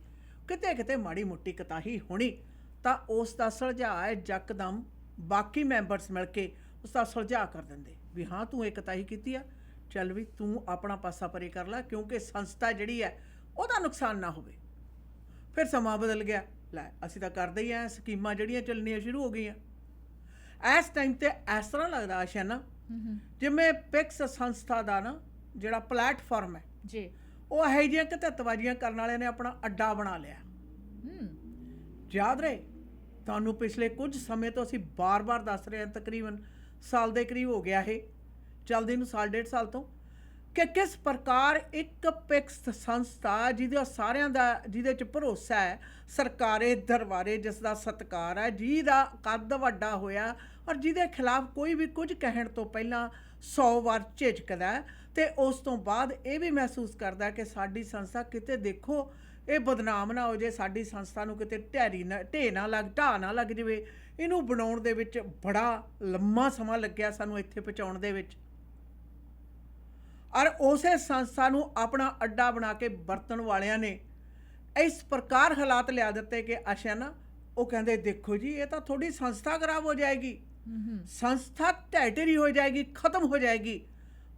ਕਿਤੇ ਕਿਤੇ ਮਾੜੀ ਮੋਟੀ ਕਤਾਹੀ ਹੋਣੀ ਤਾਂ ਉਸ ਦਾ ਸੁਲਝਾਅ ਯਕਦਮ ਬਾਕੀ ਮੈਂਬਰਸ ਮਿਲ ਕੇ ਉਸ ਦਾ ਸੁਲਝਾਅ ਕਰ ਦਿੰਦੇ ਵੀ ਹਾਂ ਤੂੰ ਇਹ ਕਤਾਹੀ ਕੀਤੀ ਆ, ਚੱਲ ਵੀ ਤੂੰ ਆਪਣਾ ਪਾਸਾ ਪਰੇ ਕਰ ਲੈ, ਕਿਉਂਕਿ ਸੰਸਥਾ ਜਿਹੜੀ ਹੈ ਉਹਦਾ ਨੁਕਸਾਨ ਨਾ ਹੋਵੇ। ਫਿਰ ਸਮਾਂ ਬਦਲ ਗਿਆ, ਲੈ ਅਸੀਂ ਤਾਂ ਕਰਦੇ ਹੀ ਆ, ਸਕੀਮਾਂ ਜਿਹੜੀਆਂ ਚੱਲਣੀਆਂ ਸ਼ੁਰੂ ਹੋ ਗਈਆਂ। ਇਸ ਟਾਈਮ ਤੇ ਇਸ ਤਰ੍ਹਾਂ ਲੱਗਦਾ ਆਸ਼ਾ ਨਾ ਜਿਵੇਂ ਪਿਕਸ ਸੰਸਥਾ ਦਾ ਨਾ ਜਿਹੜਾ ਪਲੇਟਫਾਰਮ ਹੈ ਜੀ, ਉਹ ਇਹੋ ਜਿਹੀਆਂ ਘਤਤਬਾਜ਼ੀਆਂ ਕਰਨ ਵਾਲਿਆਂ ਨੇ ਆਪਣਾ ਅੱਡਾ ਬਣਾ ਲਿਆ। ਯਾਦ ਰਹੇ ਤੁਹਾਨੂੰ ਪਿਛਲੇ ਕੁਝ ਸਮੇਂ ਤੋਂ ਅਸੀਂ ਬਾਰ-ਬਾਰ ਦੱਸ ਰਹੇ ਹਾਂ, ਤਕਰੀਬਨ ਸਾਲ ਦੇ ਕਰੀਬ ਹੋ ਗਿਆ ਇਹ ਚੱਲਦੇ ਨੂੰ, ਸਾਲ ਡੇਢ ਸਾਲ ਤੋਂ, ਕਿ ਕਿਸ ਪ੍ਰਕਾਰ ਇੱਕ ਪਿਕਸ ਸੰਸਥਾ ਜਿਹਦੇ 'ਚ ਭਰੋਸਾ ਹੈ, ਸਰਕਾਰੇ ਦਰਬਾਰੇ ਜਿਸ ਦਾ ਸਤਿਕਾਰ ਹੈ, ਜਿਹਦਾ ਕੱਦ ਵੱਡਾ ਹੋਇਆ ਔਰ ਜਿਹਦੇ ਖਿਲਾਫ ਕੋਈ ਵੀ ਕੁਝ ਕਹਿਣ ਤੋਂ ਪਹਿਲਾਂ 100 ਵਾਰ ਝਿਜਕਦਾ ਹੈ ਤੇ ਉਸ ਤੋਂ ਬਾਅਦ ਇਹ ਵੀ ਮਹਿਸੂਸ ਕਰਦਾ ਕਿ ਸਾਡੀ ਸੰਸਥਾ ਕਿਤੇ ਦੇਖੋ ਇਹ ਬਦਨਾਮ ਨਾ ਹੋ ਜੇ, ਸਾਡੀ ਸੰਸਥਾ ਨੂੰ ਕਿਤੇ ਢਾਹ ਨਾ ਲੱਗ ਜਾਵੇ। ਇਹਨੂੰ ਬਣਾਉਣ ਦੇ ਵਿੱਚ ਬੜਾ ਲੰਮਾ ਸਮਾਂ ਲੱਗਿਆ ਸਾਨੂੰ ਇੱਥੇ ਪਹੁੰਚਾਉਣ ਦੇ ਵਿੱਚ, ਔਰ ਉਸੇ ਸੰਸਥਾ ਨੂੰ ਆਪਣਾ ਅੱਡਾ ਬਣਾ ਕੇ ਵਰਤਣ ਵਾਲਿਆਂ ਨੇ ਇਸ ਪ੍ਰਕਾਰ ਹਾਲਾਤ ਲਿਆ ਦਿੱਤੇ ਕਿ ਆਸ਼ਾ ਨਾ ਉਹ ਕਹਿੰਦੇ ਦੇਖੋ ਜੀ ਇਹ ਤਾਂ ਥੋੜੀ ਸੰਸਥਾ ਖਰਾਬ ਹੋ ਜਾਏਗੀ, ਸੰਸਥਾ ਢਹਿ ਹੋ ਜਾਏਗੀ, ਖਤਮ ਹੋ ਜਾਏਗੀ।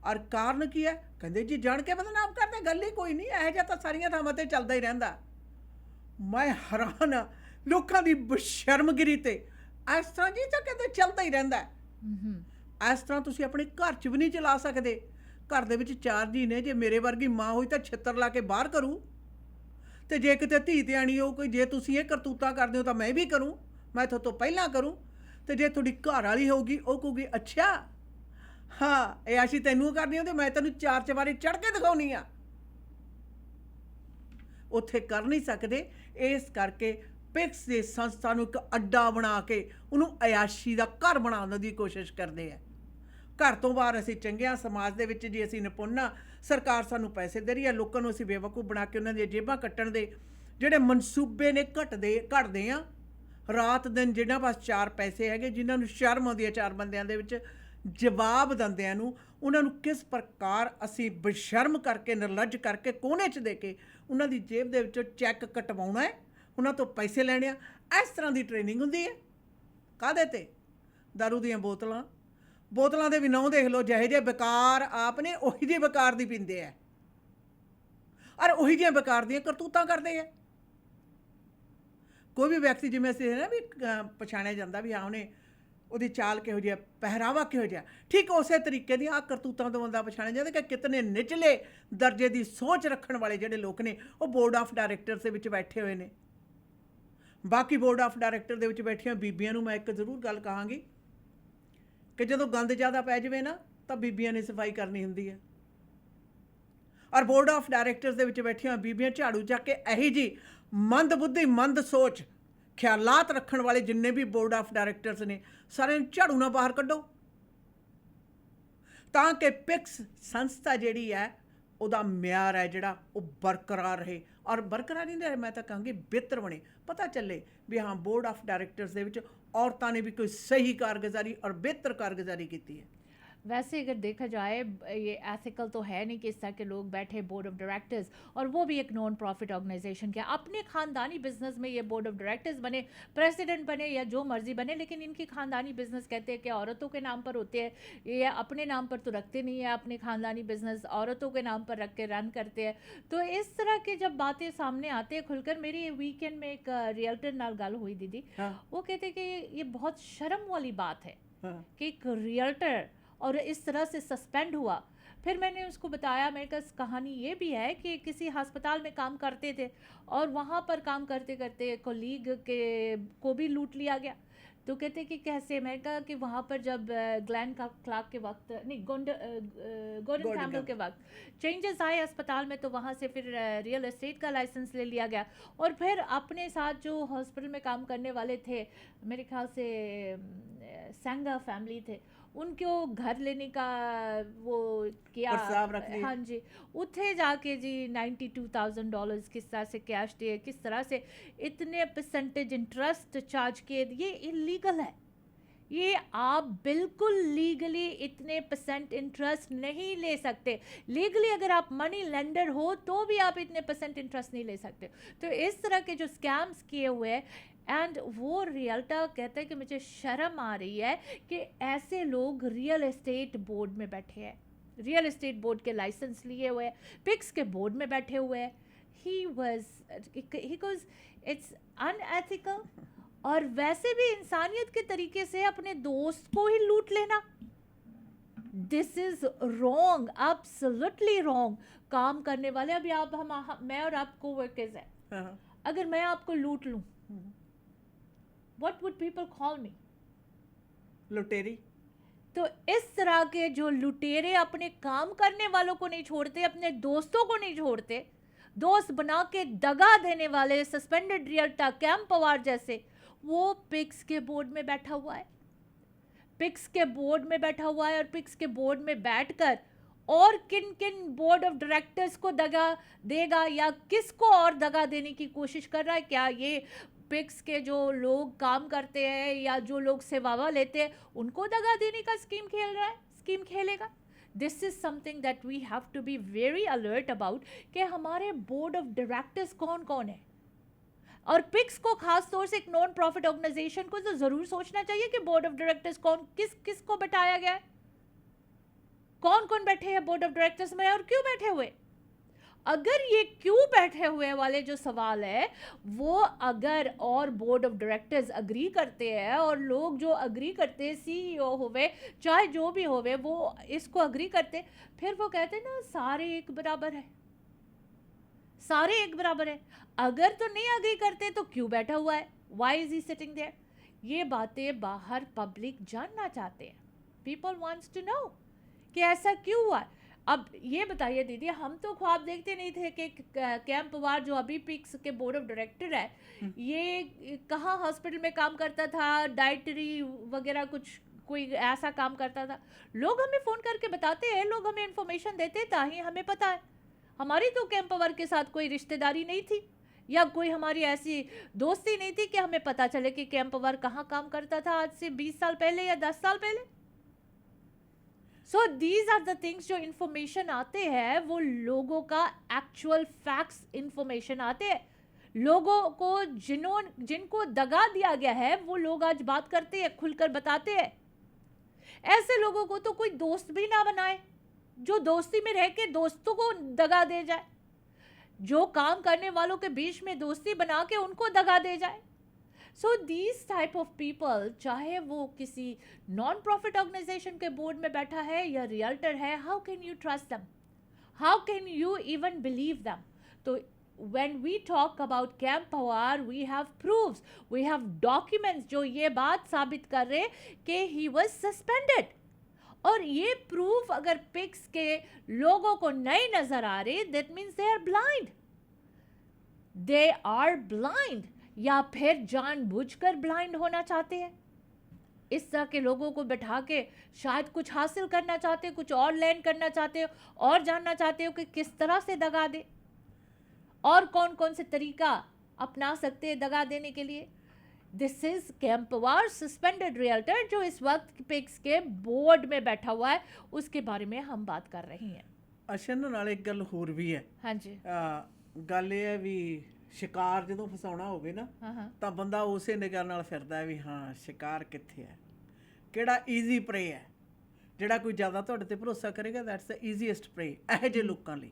ਔਰ ਕਾਰਨ ਕੀ ਹੈ? ਕਹਿੰਦੇ ਜੀ ਜਾਣ ਕੇ ਬਦਨਾਮ ਕਰਦੇ, ਗੱਲ ਹੀ ਕੋਈ ਨਹੀਂ, ਇਹੋ ਜਿਹਾ ਤਾਂ ਸਾਰੀਆਂ ਥਾਵਾਂ ਤੇ ਚੱਲਦਾ ਹੀ ਰਹਿੰਦਾ। ਮੈਂ ਹੈਰਾਨ ਹਾਂ ਲੋਕਾਂ ਦੀ ਬਸ਼ਰਮਗਿਰੀ ਤੇ। ਇਸ ਤਰ੍ਹਾਂ ਜੀ ਤਾਂ ਕਹਿੰਦੇ ਚੱਲਦਾ ਹੀ ਰਹਿੰਦਾ। ਇਸ ਤਰ੍ਹਾਂ ਤੁਸੀਂ ਆਪਣੇ ਘਰ 'ਚ ਵੀ ਨਹੀਂ ਚਲਾ ਸਕਦੇ। ਘਰ ਦੇ ਵਿੱਚ 4 ਜੀ ਨੇ, ਜੇ ਮੇਰੇ ਵਰਗੀ ਮਾਂ ਹੋਈ ਤਾਂ ਛਿੱਤਰ ਲਾ ਕੇ ਬਾਹਰ ਕਰੂ, ਤੇ ਜੇ ਕਿਤੇ ਧੀ ਧਿਆਣੀ ਹੋ ਕੋਈ, ਜੇ ਤੁਸੀਂ ਇਹ ਕਰਤੂਤਾਂ ਕਰਦੇ ਹੋ ਤਾਂ ਮੈਂ ਵੀ ਕਰੂੰ, ਮੈਂ ਤੁਹਾਡੇ ਤੋਂ ਪਹਿਲਾਂ ਕਰੂੰ। ਤੇ ਜੇ ਤੁਹਾਡੀ ਘਰ ਵਾਲੀ ਹੋਊਗੀ ਉਹ ਕਹੂਗੀ ਅੱਛਾ ਹਾਂ ਇਹ ਅਸੀਂ ਤੈਨੂੰ ਕਰਨੀ ਹੁੰਦੀ, ਮੈਂ ਤੈਨੂੰ 4 ਚਵਾਰੇ ਚੜ੍ਹ ਕੇ ਦਿਖਾਉਣੀ ਆ। ਉੱਥੇ ਕਰ ਨਹੀਂ ਸਕਦੇ। ਇਸ ਕਰਕੇ ਪਿਕਸ ਦੇ ਸੰਸਥਾ ਨੂੰ ਇੱਕ ਅੱਡਾ ਬਣਾ ਕੇ ਉਹਨੂੰ ਅਯਾਸ਼ੀ ਦਾ ਘਰ ਬਣਾਉਣ ਦੀ ਕੋਸ਼ਿਸ਼ ਕਰਦੇ ਆ। ਘਰ ਤੋਂ ਬਾਹਰ ਅਸੀਂ ਚੰਗਿਆਂ, ਸਮਾਜ ਦੇ ਵਿੱਚ ਜੀ ਅਸੀਂ ਨਿਪੁੰਨਾ, ਸਰਕਾਰ ਸਾਨੂੰ ਪੈਸੇ ਦੇ ਰਹੀ ਹੈ, ਲੋਕਾਂ ਨੂੰ ਅਸੀਂ ਬੇਵਕੂਫ ਬਣਾ ਕੇ ਉਹਨਾਂ ਦੀਆਂ ਜੇਬਾਂ ਕੱਟਣ ਦੇ ਜਿਹੜੇ ਮਨਸੂਬੇ ਨੇ ਘਟਦੇ ਆ। ਰਾਤ ਦਿਨ ਜਿਹਨਾਂ ਪਾਸ 4 ਪੈਸੇ ਹੈਗੇ, ਜਿਨ੍ਹਾਂ ਨੂੰ ਸ਼ਰਮ ਆਉਂਦੀ ਹੈ 4 ਬੰਦਿਆਂ ਦੇ ਵਿੱਚ ਜਵਾਬ ਦਿੰਦਿਆਂ ਨੂੰ, ਉਹਨਾਂ ਨੂੰ ਕਿਸ ਪ੍ਰਕਾਰ ਅਸੀਂ ਬੇਸ਼ਰਮ ਕਰਕੇ, ਨਿਰਲੱਜ ਕਰਕੇ, ਕੋਨੇ 'ਚ ਦੇ ਕੇ ਉਹਨਾਂ ਦੀ ਜੇਬ ਦੇ ਵਿੱਚੋਂ ਚੈੱਕ ਕਟਵਾਉਣਾ ਹੈ, ਉਹਨਾਂ ਤੋਂ ਪੈਸੇ ਲੈਣੇ ਆ। ਇਸ ਤਰ੍ਹਾਂ ਦੀ ਟ੍ਰੇਨਿੰਗ ਹੁੰਦੀ ਹੈ। ਕਾਹਦੇ ਤੇ? ਦਾਰੂ ਦੀਆਂ ਬੋਤਲਾਂ ਦੇ ਵੀ ਨਾਂ ਦੇਖ ਲਓ, ਜਿਹੇ ਜਿਹੇ ਬੇਕਾਰ ਆਪ ਨੇ ਉਹੀ ਜਿਹੇ ਬੇਕਾਰ ਦੀ ਪੀਂਦੇ ਆ, ਔਰ ਉਹੀ ਜਿਹੀਆਂ ਬੇਕਾਰ ਦੀਆਂ ਕਰਤੂਤਾਂ ਕਰਦੇ ਆ। ਕੋਈ ਵੀ ਵਿਅਕਤੀ ਜਿਵੇਂ ਅਸੀਂ ਨਾ ਵੀ ਪਛਾਣਿਆ ਜਾਂਦਾ ਵੀ ਹਾਂ ਉਹਨੇ ਉਹਦੀ ਚਾਲ ਕਿਹੋ ਜਿਹਾ, ਪਹਿਰਾਵਾ ਕਿਹੋ ਜਿਹਾ, ਠੀਕ ਉਸੇ ਤਰੀਕੇ ਦੀਆਂ ਕਰਤੂਤਾਂ ਤੋਂ ਬੰਦਾ ਪਛਾਣਿਆ ਜਾਂਦਾ ਕਿ ਕਿਤਨੇ ਨਿਚਲੇ ਦਰਜੇ ਦੀ ਸੋਚ ਰੱਖਣ ਵਾਲੇ ਜਿਹੜੇ ਲੋਕ ਨੇ ਉਹ ਬੋਰਡ ਆਫ ਡਾਇਰੈਕਟਰਸ ਦੇ ਵਿੱਚ ਬੈਠੇ ਹੋਏ ਨੇ। ਬਾਕੀ ਬੋਰਡ ਆਫ ਡਾਇਰੈਕਟਰ ਦੇ ਵਿੱਚ ਬੈਠੀਆਂ ਬੀਬੀਆਂ ਨੂੰ ਮੈਂ ਇੱਕ ਜ਼ਰੂਰ ਗੱਲ ਕਹਾਂਗੀ ਕਿ ਜਦੋਂ ਗੰਦ ਜ਼ਿਆਦਾ ਪੈ ਜਾਵੇ ਨਾ ਤਾਂ ਬੀਬੀਆਂ ਨੇ ਸਫਾਈ ਕਰਨੀ ਹੁੰਦੀ ਹੈ, ਔਰ ਬੋਰਡ ਆਫ ਡਾਇਰੈਕਟਰਸ ਦੇ ਵਿੱਚ ਬੈਠੀਆਂ ਬੀਬੀਆਂ ਝਾੜੂ ਚੱਕ ਕੇ ਇਹੀ ਜੀ ਮੰਦ ਬੁੱਧੀ, ਮੰਦ ਸੋਚ, ਖਿਆਲਾਤ ਰੱਖਣ ਵਾਲੇ ਜਿੰਨੇ ਵੀ ਬੋਰਡ ਆਫ ਡਾਇਰੈਕਟਰਸ ਨੇ ਸਾਰਿਆਂ ਨੂੰ ਝਾੜੂ ਨਾਲ ਬਾਹਰ ਕੱਢੋ, ਤਾਂ ਕਿ ਪਿਕਸ ਸੰਸਥਾ ਜਿਹੜੀ ਹੈ ਉਹਦਾ ਮਿਆਰ ਹੈ ਜਿਹੜਾ ਉਹ ਬਰਕਰਾਰ ਰਹੇ। ਔਰ ਬਰਕਰਾਰ ਨਹੀਂ ਰਹੇ, ਮੈਂ ਤਾਂ ਕਹਾਂਗੀ ਬਿਹਤਰ ਬਣੇ। ਪਤਾ ਚੱਲੇ ਵੀ ਹਾਂ ਬੋਰਡ ਆਫ डायरेक्टर्स ਦੇ ਵਿੱਚ औरतों ने भी कोई सही कारगुजारी और बेहतर कारगुजारी की है। वैसे अगर देखा जाए ये एथिकल तो है नहीं कि इस तरह के लोग बैठे बोर्ड ऑफ डायरेक्टर्स, और वो भी एक नॉन प्रॉफिट ऑर्गेनाइजेशन के अपने ख़ानदानी बिजनेस में ये बोर्ड ऑफ डायरेक्टर्स बने, प्रेसिडेंट बने या जो मर्जी बने, लेकिन इनकी ख़ानदानी बिजनेस कहते हैं कि औरतों के नाम पर होते हैं, ये अपने नाम पर तो रखते नहीं है, अपने ख़ानदानी बिजनेस औरतों के नाम पर रख के रन करते हैं। तो इस तरह की जब बातें सामने आते हैं खुलकर, मेरी वीकेंड में एक रियल्टर नाल गल हुई दीदी, वो कहते कि ये बहुत शर्म वाली बात है कि एक रियल्टर और इस तरह से सस्पेंड हुआ। फिर मैंने उसको बताया, मेरे पास कहानी ये भी है कि किसी अस्पताल में काम करते थे और वहाँ पर काम करते करते कोलीग के को भी लूट लिया गया। तो कहते कि कैसे? मैंने कहा कि वहाँ पर जब ग्लैन क्लार्क के वक्त नहीं, गॉर्डन कैम्पबेल के वक्त चेंजेस आए अस्पताल में, तो वहाँ से फिर रियल एस्टेट का लाइसेंस ले लिया गया, और फिर अपने साथ जो हॉस्पिटल में काम करने वाले थे, मेरे ख्याल से सेंगा फैमिली थे, उनको घर लेने का वो किया, हाँ जी, उठे जाके जी $92,000 किस तरह से कैश दिए, किस तरह से इतने परसेंटेज इंटरेस्ट चार्ज किए। ये इलीगल है, ये आप बिल्कुल लीगली इतने परसेंट इंटरेस्ट नहीं ले सकते। लीगली अगर आप मनी लेंडर हो तो भी आप इतने परसेंट इंटरेस्ट नहीं ले सकते। तो इस तरह के जो स्कैम्स किए हुए हैं, एंड वो रियल्टर कहते हैं कि मुझे शर्म आ रही है कि ऐसे लोग रियल एस्टेट बोर्ड में बैठे हैं, रियल एस्टेट बोर्ड के लाइसेंस लिए हुए हैं, पिक्स के बोर्ड में बैठे हुए हैं। He was it's unethical. और वैसे भी इंसानियत के तरीके से अपने दोस्त को ही लूट लेना, this is wrong, absolutely wrong. काम करने वाले, अभी आप मैं और आप कोवर्कर्स हैं, हाँ, अगर मैं आपको लूट लूं, what would people call me? लुटेरी। तो इस तरह के जो लुटेरे अपने काम करने वालों को नहीं छोड़ते, अपने दोस्तों को नहीं छोड़ते, दोस्त बना के दगा देने वाले सस्पेंडेड रियल्टर कैम पवार जैसे, वो पिक्स के बोर्ड में बैठा हुआ है, पिक्स के बोर्ड में बैठा हुआ है। और पिक्स के बोर्ड में बैठकर और किन किन बोर्ड ऑफ डायरेक्टर्स को दगा देगा या किसको और दगा देने की कोशिश कर रहा है? क्या ये पिक्स के जो लोग काम करते हैं या जो लोग सेवावा लेते हैं उनको दगा देने का स्कीम खेल रहा है, स्कीम खेलेगा? This is something that we have to be very alert about कि हमारे बोर्ड ऑफ डायरेक्टर्स कौन कौन है। और पिक्स को खास तौर से एक नॉन प्रॉफिट ऑर्गेनाइजेशन को तो जरूर सोचना चाहिए कि बोर्ड ऑफ डायरेक्टर्स कौन किस को बैठाया गया है, कौन कौन बैठे हैं बोर्ड ऑफ डायरेक्टर्स में और क्यों बैठे हुए। अगर ये क्यों बैठे हुए वाले जो सवाल है वो अगर और बोर्ड ऑफ डायरेक्टर्स अग्री करते हैं और लोग जो अग्री करते हैं, सीईओ होवे चाहे जो भी होवे, वो इसको अग्री करते, फिर वो कहते हैं ना सारे एक बराबर है, सारे एक बराबर है। अगर तो नहीं अग्री करते तो क्यों बैठा हुआ है, why is he sitting there? ये बातें बाहर पब्लिक जानना चाहते हैं, पीपल वांट्स टू नो कि ऐसा क्यों हुआ। अब ये बताइए दीदी, हम तो ख्वाब देखते नहीं थे कि कैम पवार जो अभी पिक्स के बोर्ड ऑफ डायरेक्टर है, ये कहाँ हॉस्पिटल में काम करता था, डाइटरी वगैरह कुछ कोई ऐसा काम करता था। लोग हमें फ़ोन करके बताते हैं, लोग हमें इंफॉर्मेशन देते हैं, ताकि हमें पता है। हमारी तो कैम पवार के साथ कोई रिश्तेदारी नहीं थी या कोई हमारी ऐसी दोस्ती नहीं थी कि हमें पता चले कि कैम पवार कहाँ काम करता था आज से 20 साल पहले या 10 साल पहले। So these are the things, जो इंफॉर्मेशन आते हैं वो लोगों का एक्चुअल फैक्ट्स इंफॉर्मेशन आते हैं। लोगों को जिनको दगा दिया गया है वो लोग आज बात करते हैं, खुलकर बताते हैं। ऐसे लोगों को तो कोई दोस्त भी ना बनाए जो दोस्ती में रह के दोस्तों को दगा दे जाए, जो काम करने वालों के बीच में दोस्ती बना के उनको दगा दे जाए। So these type of people, चाहे वो किसी नॉन प्रॉफिट ऑर्गेनाइजेशन के बोर्ड में बैठा है या रियल्टर है, how can you trust them, how can you even believe them? तो when we talk about Cam Pawar, we have proofs, we have documents जो ये बात साबित कर रहे कि he was suspended। और ये प्रूफ अगर पिक्स के लोगों को नहीं नजर आ रहे, that means they are blind, they are blind, या फिर जानबूझकर ब्लाइंड होना चाहते हैं। इस तरह के लोगों को बैठा के शायद कुछ हासिल करना चाहते हो, कुछ और लर्न करना चाहते हो और जानना चाहते हो कि किस तरह से दगा दे और कौन कौन से तरीका अपना सकते हैं दगा देने के लिए। This is Cam Pawar suspended realtor जो इस वक्त पिक्स के बोर्ड में बैठा हुआ है, उसके बारे में हम बात कर रहे हैं। ਅਸ਼ਨ ਨਾਲ ਇੱਕ ਗੱਲ ਹੋਰ ਵੀ ਹੈ। हाँ जी, ਗੱਲ ਇਹ ਹੈ ਵੀ ਸ਼ਿਕਾਰ ਜਦੋਂ ਫਸਾਉਣਾ ਹੋਵੇ ਨਾ हाँ हाँ, ਤਾਂ ਬੰਦਾ ਉਸੇ ਨਿਗਾਹ ਨਾਲ ਫਿਰਦਾ ਹੈ ਵੀ ਹਾਂ ਸ਼ਿਕਾਰ ਕਿੱਥੇ ਹੈ, ਕਿਹੜਾ ਈਜ਼ੀ ਪ੍ਰੇ ਹੈ, ਜਿਹੜਾ ਕੋਈ ਜ਼ਿਆਦਾ ਤੁਹਾਡੇ ਤੇ ਭਰੋਸਾ ਕਰੇਗਾ, ਦੈਟਸ ਦ ਈਜ਼ੀਐਸਟ ਪ੍ਰੇ ਇਹੋ ਜਿਹੇ ਲੋਕਾਂ ਲਈ।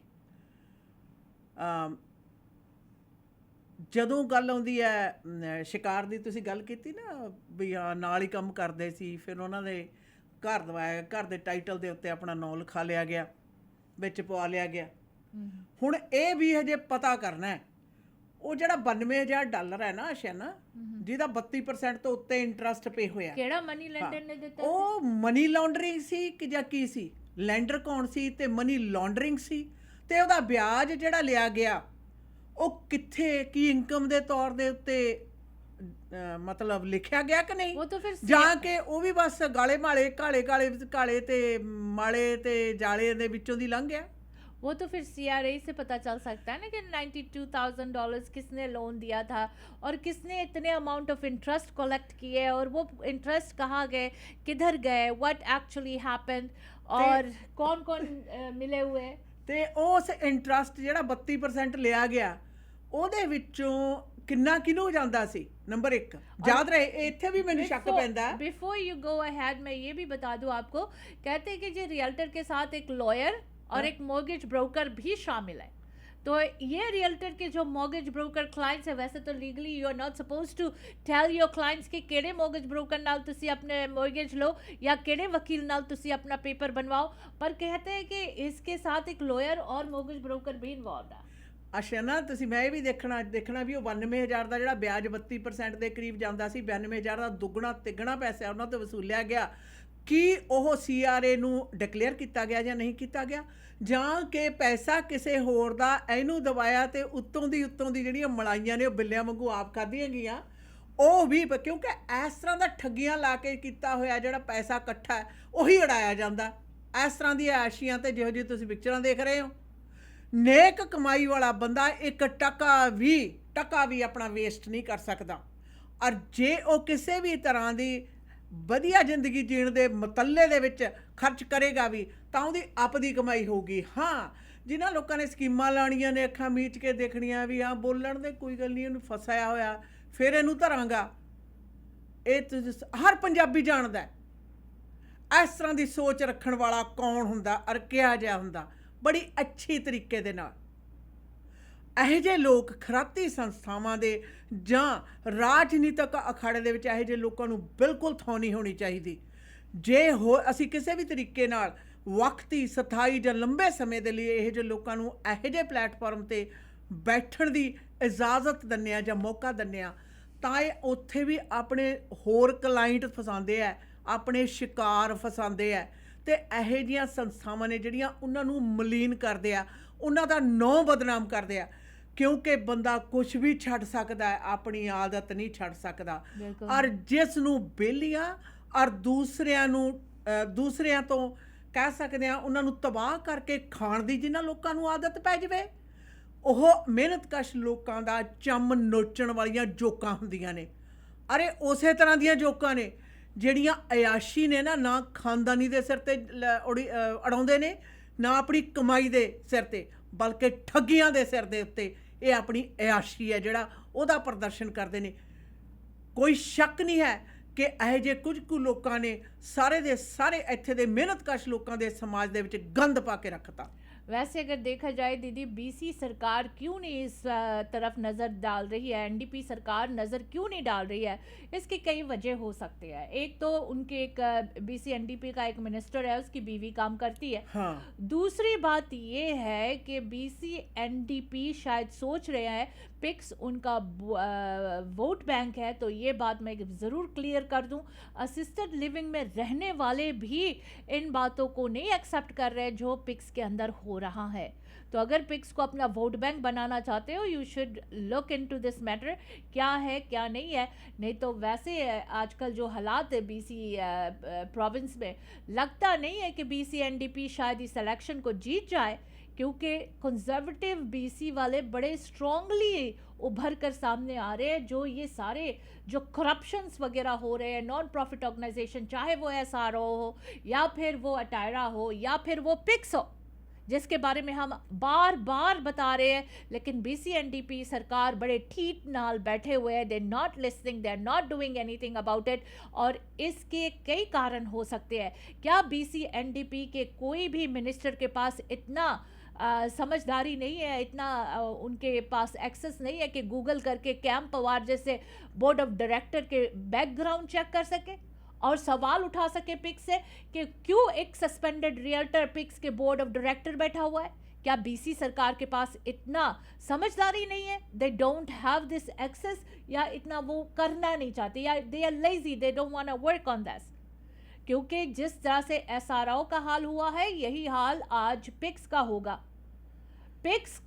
ਜਦੋਂ ਗੱਲ ਆਉਂਦੀ ਹੈ ਸ਼ਿਕਾਰ ਦੀ, ਤੁਸੀਂ ਗੱਲ ਕੀਤੀ ਨਾ ਵੀ ਹਾਂ ਨਾਲ ਹੀ ਕੰਮ ਕਰਦੇ ਸੀ, ਫਿਰ ਉਹਨਾਂ ਦੇ ਘਰ ਦਵਾਇਆ, ਘਰ ਦੇ ਟਾਈਟਲ ਦੇ ਉੱਤੇ ਆਪਣਾ ਨਾਂ ਲਿਖਾ ਲਿਆ ਗਿਆ, ਵਿੱਚ ਪਵਾ ਲਿਆ ਗਿਆ। ਹੁਣ ਇਹ ਵੀ ਹਜੇ ਪਤਾ ਕਰਨਾ ਹੈ ਉਹ ਜਿਹੜਾ $92,000 ਹੈ ਨਾ ਅਸ਼ਨ, ਜਿਹਦਾ 32% ਤੋਂ ਉੱਤੇ ਇੰਟਰਸਟ ਪੇ ਹੋਇਆ, ਕਿਹੜਾ ਮਨੀ ਲੈਂਡਰ ਨੇ ਦਿੱਤਾ? ਉਹ ਮਨੀ ਲਾਂਡਰਿੰਗ ਸੀ ਕਿ ਜਾਂ ਕੀ ਸੀ? ਲੈਂਡਰ ਕੌਣ ਸੀ ਤੇ ਮਨੀ ਲਾਂਡਰਿੰਗ ਸੀ, ਤੇ ਉਹਦਾ ਵਿਆਜ ਜਿਹੜਾ ਲਿਆ ਗਿਆ ਉਹ ਕਿੱਥੇ, ਕੀ ਇਨਕਮ ਦੇ ਤੌਰ ਦੇ ਉੱਤੇ ਮਤਲਬ ਲਿਖਿਆ ਗਿਆ ਕਿ ਨਹੀਂ, ਉਹ ਤਾਂ ਫਿਰ ਜਾਂ ਕਿ ਉਹ ਵੀ ਬਸ ਗਾਲੇ ਮਾਲੇ ਕਾਲੇ ਕਾਲੇ ਕਾਲੇ ਤੇ ਮਾਲੇ ਤੇ ਜਾਲੇ ਦੇ ਵਿੱਚੋਂ ਦੀ ਲੰਘ ਗਿਆ। वो तो फिर सीआरए से पता चल सकता है ना कि $92,000 किसने लोन दिया था और किसने इतने अमाउंट ऑफ इंटरेस्ट कलेक्ट किए और वो इंटरेस्ट कहाँ गए, किधर गए, व्हाट एक्चुअली हैपेंड और कौन कौन मिले हुए। ਤੇ ਉਸ ਇੰਟਰਸਟ ਜਿਹੜਾ 32% ਲਿਆ ਗਿਆ ਉਹਦੇ ਵਿੱਚੋਂ ਕਿੰਨਾ ਕਿਹਨੂੰ ਜਾਂਦਾ ਸੀ, ਨੰਬਰ 1 ਯਾਦ ਰਹੇ। ਇੱਥੇ ਵੀ ਮੈਨੂੰ ਸ਼ੱਕ ਪੈਂਦਾ ਹੈ। बिफोर यू गो अहेड मैं ये भी बता दूं आपको, कहते हैं कि जी रियल्टर के साथ एक लॉयर और एक मॉर्गेज ब्रोकर भी शामिल है। तो ये रियल्टर के जो मॉर्गेज ब्रोकर क्लाइंट्स है, वैसे तो legally you are not suppose to tell your clients कि किहड़े मॉर्गेज ब्रोकर नाल तुसी अपने मॉर्गेज लो या किहड़े वकील नाल तुसी अपना पेपर बनवाओ, पर कहते हैं कि इसके साथ एक लॉयर और मॉर्गेज ब्रोकर भी इन्वॉल्व है। ਅੱਛਾ ਨਾ, ਤੁਸੀਂ ਮੈਂ ਇਹ ਵੀ ਦੇਖਣਾ ਵੀ ਉਹ 92,000 ਦਾ ਜਿਹੜਾ ਵਿਆਜ 32% ਦੇ ਕਰੀਬ ਜਾਂਦਾ ਸੀ, 92,000 ਦਾ ਦੁੱਗਣਾ ਤਿੱਗਣਾ ਪੈਸਾ ਉਹਨਾਂ ਤੋਂ ਵਸੂਲਿਆ ਗਿਆ। ਕੀ ਉਹ ਸੀਆਰਏ ਨੂੰ ਡਿਕਲੇਅਰ ਕੀਤਾ ਗਿਆ ਜਾਂ ਨਹੀਂ ਕੀਤਾ ਗਿਆ, ਜਾਂ ਕਿ ਪੈਸਾ ਕਿਸੇ ਹੋਰ ਦਾ ਇਹਨੂੰ ਦਵਾਇਆ ਤੇ ਉੱਤੋਂ ਦੀ ਜਿਹੜੀਆਂ ਮਲਾਈਆਂ ਨੇ ਉਹ ਬਿੱਲਿਆਂ ਵਾਂਗੂ ਆਪ ਖਾਧੀਆਂ ਗਈਆਂ। ਉਹ ਵੀ ਕਿਉਂਕਿ ਇਸ ਤਰ੍ਹਾਂ ਦਾ ਠੱਗੀਆਂ ਲਾ ਕੇ ਕੀਤਾ ਹੋਇਆ ਜਿਹੜਾ ਪੈਸਾ ਇਕੱਠਾ ਹੈ ਉਹੀ ਉਡਾਇਆ ਜਾਂਦਾ। ਇਸ ਤਰ੍ਹਾਂ ਦੀਆਂ ਐਸ਼ੀਆਂ ਤੇ ਜਿਹੋ ਜਿਹੀ ਤੁਸੀਂ ਪਿਕਚਰਾਂ ਦੇਖ ਰਹੇ ਹੋ, ਨੇਕ ਕਮਾਈ ਵਾਲਾ ਬੰਦਾ ਇੱਕ ਟਕਾ ਵੀ ਆਪਣਾ ਵੇਸਟ ਨਹੀਂ ਕਰ ਸਕਦਾ। ਔਰ ਜੇ ਉਹ ਕਿਸੇ ਵੀ ਤਰ੍ਹਾਂ ਦੀ ਵਧੀਆ ਜ਼ਿੰਦਗੀ ਜੀਣ ਦੇ ਮਤੱਲੇ ਦੇ ਵਿੱਚ ਖਰਚ ਕਰੇਗਾ ਵੀ ਤਾਂ ਉਹਦੀ ਆਪਦੀ ਕਮਾਈ ਹੋਊਗੀ। ਹਾਂ, ਜਿਨ੍ਹਾਂ ਲੋਕਾਂ ਨੇ ਸਕੀਮਾਂ ਲਾਉਣੀਆਂ ਨੇ, ਅੱਖਾਂ ਮੀਚ ਕੇ ਦੇਖਣੀਆਂ ਵੀ ਹਾਂ ਬੋਲਣ ਦੇ ਕੋਈ ਗੱਲ ਨਹੀਂ, ਇਹਨੂੰ ਫਸਾਇਆ ਹੋਇਆ ਫਿਰ ਇਹਨੂੰ ਧਰਾਂਗਾ, ਇਹ ਤੁਸੀਂ ਹਰ ਪੰਜਾਬੀ ਜਾਣਦਾ ਇਸ ਤਰ੍ਹਾਂ ਦੀ ਸੋਚ ਰੱਖਣ ਵਾਲਾ ਕੌਣ ਹੁੰਦਾ ਔਰ ਕਿਹਾ ਜਿਹਾ ਹੁੰਦਾ। ਬੜੀ ਅੱਛੀ ਤਰੀਕੇ ਦੇ ਨਾਲ ਇਹੋ ਜਿਹੇ ਲੋਕ ਖਰਾਤੀ ਸੰਸਥਾਵਾਂ ਦੇ ਜਾਂ ਰਾਜਨੀਤਿਕ ਅਖਾੜੇ ਦੇ ਵਿੱਚ ਇਹੋ ਜਿਹੇ ਲੋਕਾਂ ਨੂੰ ਬਿਲਕੁਲ ਥਾਂ ਨਹੀਂ ਹੋਣੀ ਚਾਹੀਦੀ। ਜੇ ਅਸੀਂ ਕਿਸੇ ਵੀ ਤਰੀਕੇ ਨਾਲ ਵਕਤੀ, ਸਥਾਈ ਜਾਂ ਲੰਬੇ ਸਮੇਂ ਦੇ ਲਈ ਇਹੋ ਜਿਹੇ ਲੋਕਾਂ ਨੂੰ ਇਹੋ ਜਿਹੇ ਪਲੇਟਫਾਰਮ 'ਤੇ ਬੈਠਣ ਦੀ ਇਜਾਜ਼ਤ ਦਿੰਦੇ ਹਾਂ ਜਾਂ ਮੌਕਾ ਦਿੰਦੇ ਹਾਂ ਤਾਂ ਇਹ ਉੱਥੇ ਵੀ ਆਪਣੇ ਹੋਰ ਕਲਾਇੰਟ ਫਸਾਉਂਦੇ ਆ, ਆਪਣੇ ਸ਼ਿਕਾਰ ਫਸਾਉਂਦੇ ਆ। ਤੇ ਇਹੋ ਜਿਹੀਆਂ ਸੰਸਥਾਵਾਂ ਨੇ ਜਿਹੜੀਆਂ ਉਹਨਾਂ ਨੂੰ ਮਲੀਨ ਕਰਦੇ ਆ, ਉਹਨਾਂ ਦਾ ਨਾਂ ਬਦਨਾਮ ਕਰਦੇ ਆ, ਕਿਉਂਕਿ ਬੰਦਾ ਕੁਝ ਵੀ ਛੱਡ ਸਕਦਾ ਹੈ, ਆਪਣੀ ਆਦਤ ਨਹੀਂ ਛੱਡ ਸਕਦਾ। ਔਰ ਜਿਸ ਨੂੰ ਬੇਲੀਆਂ ਔਰ ਦੂਸਰਿਆਂ ਤੋਂ ਕਹਿ ਸਕਦੇ ਆ ਉਹਨਾਂ ਨੂੰ ਤਬਾਹ ਕਰਕੇ ਖਾਣ ਦੀ ਜਿਨ੍ਹਾਂ ਲੋਕਾਂ ਨੂੰ ਆਦਤ ਪੈ ਜਾਵੇ, ਉਹ ਮਿਹਨਤਕਸ਼ ਲੋਕਾਂ ਦਾ ਚੰਮ ਨੋਚਣ ਵਾਲੀਆਂ ਜੋਕਾਂ ਹੁੰਦੀਆਂ ਨੇ। ਅਰੇ ਉਸੇ ਤਰ੍ਹਾਂ ਦੀਆਂ ਜੋਕਾਂ ਨੇ ਜਿਹੜੀਆਂ ਅਯਾਸ਼ੀ ਨੇ ਨਾ ਖਾਨਦਾਨੀ ਦੇ ਸਿਰ 'ਤੇ ਅੜਾਉਂਦੇ ਨੇ, ਨਾ ਆਪਣੀ ਕਮਾਈ ਦੇ ਸਿਰ 'ਤੇ, ਬਲਕਿ ਠੱਗੀਆਂ ਦੇ ਸਿਰ ਦੇ ਉੱਤੇ ਇਹ ਆਪਣੀ ਅਯਾਸ਼ੀ ਹੈ ਜਿਹੜਾ ਉਹਦਾ ਪ੍ਰਦਰਸ਼ਨ ਕਰਦੇ ਨੇ। ਕੋਈ ਸ਼ੱਕ ਨਹੀਂ ਹੈ ਕਿ ਇਹੋ ਜਿਹੇ ਕੁਝ ਕੁ ਲੋਕਾਂ ਨੇ ਸਾਰੇ ਦੇ ਸਾਰੇ ਇੱਥੇ ਦੇ ਮਿਹਨਤਕਸ਼ ਲੋਕਾਂ ਦੇ ਸਮਾਜ ਦੇ ਵਿੱਚ ਗੰਦ ਪਾ ਕੇ ਰੱਖਤਾ। वैसे अगर देखा जाए दीदी, बीसी सरकार क्यों नहीं इस तरफ नज़र डाल रही है, एनडीपी सरकार नज़र क्यों नहीं डाल रही है, इसकी कई वजह हो सकते हैं। एक तो उनके एक बीसी एनडीपी का एक मिनिस्टर है, उसकी बीवी काम करती है। हाँ। दूसरी बात ये है कि बीसी एनडीपी शायद सोच रहे हैं पिक्स उनका वोट बैंक है। तो ये बात मैं ज़रूर क्लियर कर दूं, असिस्टेड लिविंग में रहने वाले भी इन बातों को नहीं एक्सेप्ट कर रहे जो पिक्स के अंदर हो रहा है। तो अगर पिक्स को अपना वोट बैंक बनाना चाहते हो, you should look into this matter, क्या है क्या नहीं है। नहीं तो वैसे आजकल जो हालात है बीसी प्रोविंस में, लगता नहीं है कि बीसी एनडीपी शायद इस इलेक्शन को जीत जाए, क्योंकि कंजर्वेटिव बीसी वाले बड़े स्ट्रॉन्गली उभर कर सामने आ रहे हैं। जो ये सारे जो करप्शंस वगैरह हो रहे हैं, नॉन प्रॉफिट ऑर्गेनाइजेशन, चाहे वो SRO हो या फिर वो अटायरा हो या फिर वो पिक्स हो, जिसके बारे में हम बार बार बता रहे हैं, लेकिन बीसी एनडीपी सरकार बड़े ठीक नाल बैठे हुए हैं। They not listening, they are not doing anything about it. और इसके कई कारण हो सकते हैं। क्या बीसी एनडीपी के कोई भी मिनिस्टर के पास इतना समझदारी नहीं है, इतना उनके पास एक्सेस नहीं है कि गूगल करके कैंप पवार जैसे बोर्ड ऑफ डायरेक्टर के बैकग्राउंड चेक कर सके और सवाल उठा सके पिक्स से कि क्यों एक सस्पेंडेड रियल्टर पिक्स के बोर्ड ऑफ डायरेक्टर बैठा हुआ है? क्या बीसी सरकार के पास इतना समझदारी नहीं है? They don't have this access, या इतना वो करना नहीं चाहते, या they are lazy, they don't want to work on this. क्योंकि जिस तरह से SRO का हाल हुआ है, यही हाल आज पिक्स का होगा। पिक्स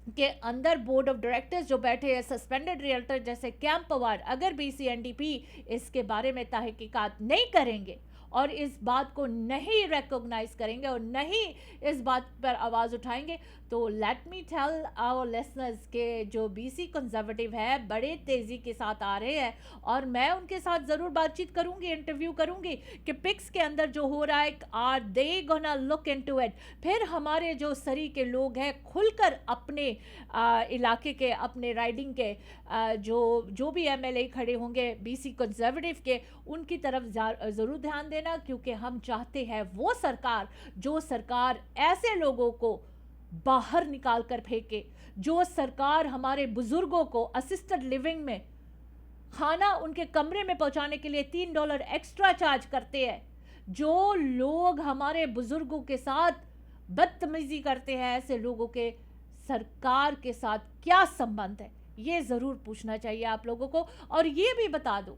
के अंदर बोर्ड ऑफ डायरेक्टर्स जो बैठे हैं सस्पेंडेड रियल्टर जैसे कैंप पवार, अगर BCNDP इसके बारे में तहकीकात नहीं करेंगे और इस बात को नहीं रिकॉग्नाइज करेंगे और नहीं इस बात पर आवाज़ उठाएंगे, तो let me tell our listeners के जो बीसी कंजर्वेटिव है बड़े तेज़ी के साथ आ रहे हैं, और मैं उनके साथ ज़रूर बातचीत करूंगी, इंटरव्यू करूंगी कि पिक्स के अंदर जो हो रहा है, are they gonna look into it. फिर हमारे जो सरी के लोग हैं खुलकर अपने इलाके के, अपने राइडिंग के जो भी एमएलए खड़े होंगे बीसी कंजर्वेटिव के, उनकी तरफ ज़रूर ध्यान देना, क्योंकि हम चाहते हैं वो सरकार, जो सरकार ऐसे लोगों को बाहर निकाल कर फेंके, जो सरकार हमारे बुजुर्गों को असिस्टेड लिविंग में खाना उनके कमरे में पहुंचाने के लिए $3 एक्स्ट्रा चार्ज करते हैं, जो लोग हमारे बुजुर्गों के साथ बदतमीजी करते हैं, ऐसे लोगों के सरकार के साथ क्या संबंध है, ये ज़रूर पूछना चाहिए आप लोगों को। और ये भी बता दो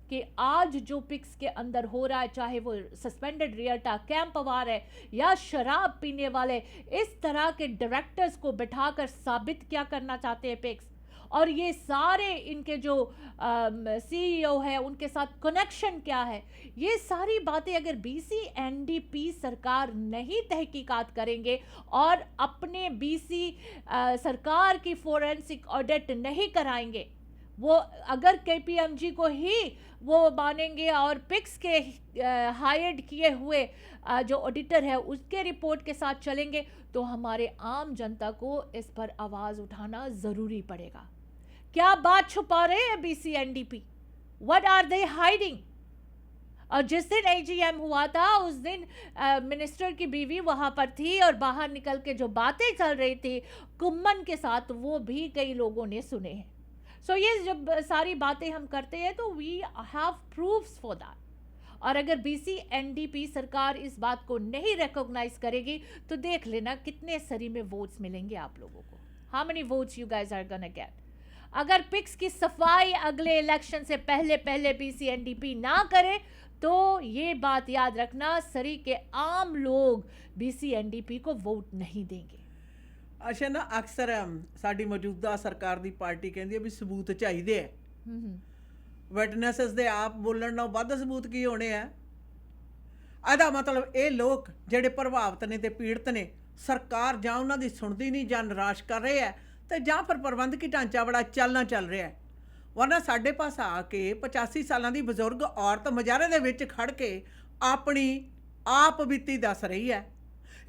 कि आज जो पिक्स के अंदर हो रहा है, चाहे वो सस्पेंडेड रियल्टर कैंप वार है या शराब पीने वाले, इस तरह के डायरेक्टर्स को बिठाकर साबित क्या करना चाहते हैं पिक्स, और ये सारे इनके जो सीईओ है उनके साथ कनेक्शन क्या है, ये सारी बातें अगर बीसी एनडीपी सरकार नहीं तहकीकात करेंगे और अपने बीसी सरकार की फोरेंसिक ऑडिट नहीं कराएंगे, वो अगर केपीएमजी को ही वो मानेंगे और पिक्स के हायर्ड किए हुए जो ऑडिटर है उसके रिपोर्ट के साथ चलेंगे, तो हमारे आम जनता को इस पर आवाज़ उठाना ज़रूरी पड़ेगा। क्या बात छुपा रहे हैं BC NDP? What are they hiding? और जिस दिन एजीएम हुआ था उस दिन मिनिस्टर की बीवी वहां पर थी, और बाहर निकल के जो बातें चल रही थी कुम्मन के साथ, वो भी कई लोगों ने सुने हैं। सो ये जब सारी बातें हम करते हैं तो we have proofs for that. और अगर बीसी एनडीपी सरकार इस बात को नहीं रिकॉग्नाइज करेगी तो देख लेना कितने सरी में वोट्स मिलेंगे आप लोगों को। How many votes you guys are gonna get? अगर पिक्स की सफाई अगले इलेक्शन से पहले पहले बीसी एनडीपी ना करे तो ये बात याद रखना, सरी के आम लोग बीसी एनडीपी को वोट नहीं देंगे। ਅੱਛਾ ਨਾ, ਅਕਸਰ ਸਾਡੀ ਮੌਜੂਦਾ ਸਰਕਾਰ ਦੀ ਪਾਰਟੀ ਕਹਿੰਦੀ ਹੈ ਵੀ ਸਬੂਤ ਚਾਹੀਦੇ ਹੈ। ਵਿਟਨੈਸਸ ਦੇ ਆਪ ਬੋਲਣ ਨਾਲ ਵੱਧ ਸਬੂਤ ਕੀ ਹੋਣੇ ਆ? ਇਹਦਾ ਮਤਲਬ ਇਹ ਲੋਕ ਜਿਹੜੇ ਪ੍ਰਭਾਵਿਤ ਨੇ ਤੇ ਪੀੜਤ ਨੇ, ਸਰਕਾਰ ਜਾਂ ਉਹਨਾਂ ਦੀ ਸੁਣਦੀ ਨਹੀਂ ਜਾਂ ਨਿਰਾਸ਼ ਕਰ ਰਹੇ ਹੈ, ਤੇ ਜਾਂ ਫਿਰ ਪ੍ਰਬੰਧਕੀ ਢਾਂਚਾ ਬੜਾ ਚੱਲ ਰਿਹਾ ਹੈ। ਵਰਨਾ ਸਾਡੇ ਪਾਸ ਆ ਕੇ 85 ਸਾਲਾਂ ਦੀ ਬਜ਼ੁਰਗ ਔਰਤ ਮੁਜ਼ਾਹਰੇ ਦੇ ਵਿੱਚ ਖੜ ਕੇ ਆਪਣੀ ਆਪ ਬੀਤੀ ਦੱਸ ਰਹੀ ਹੈ।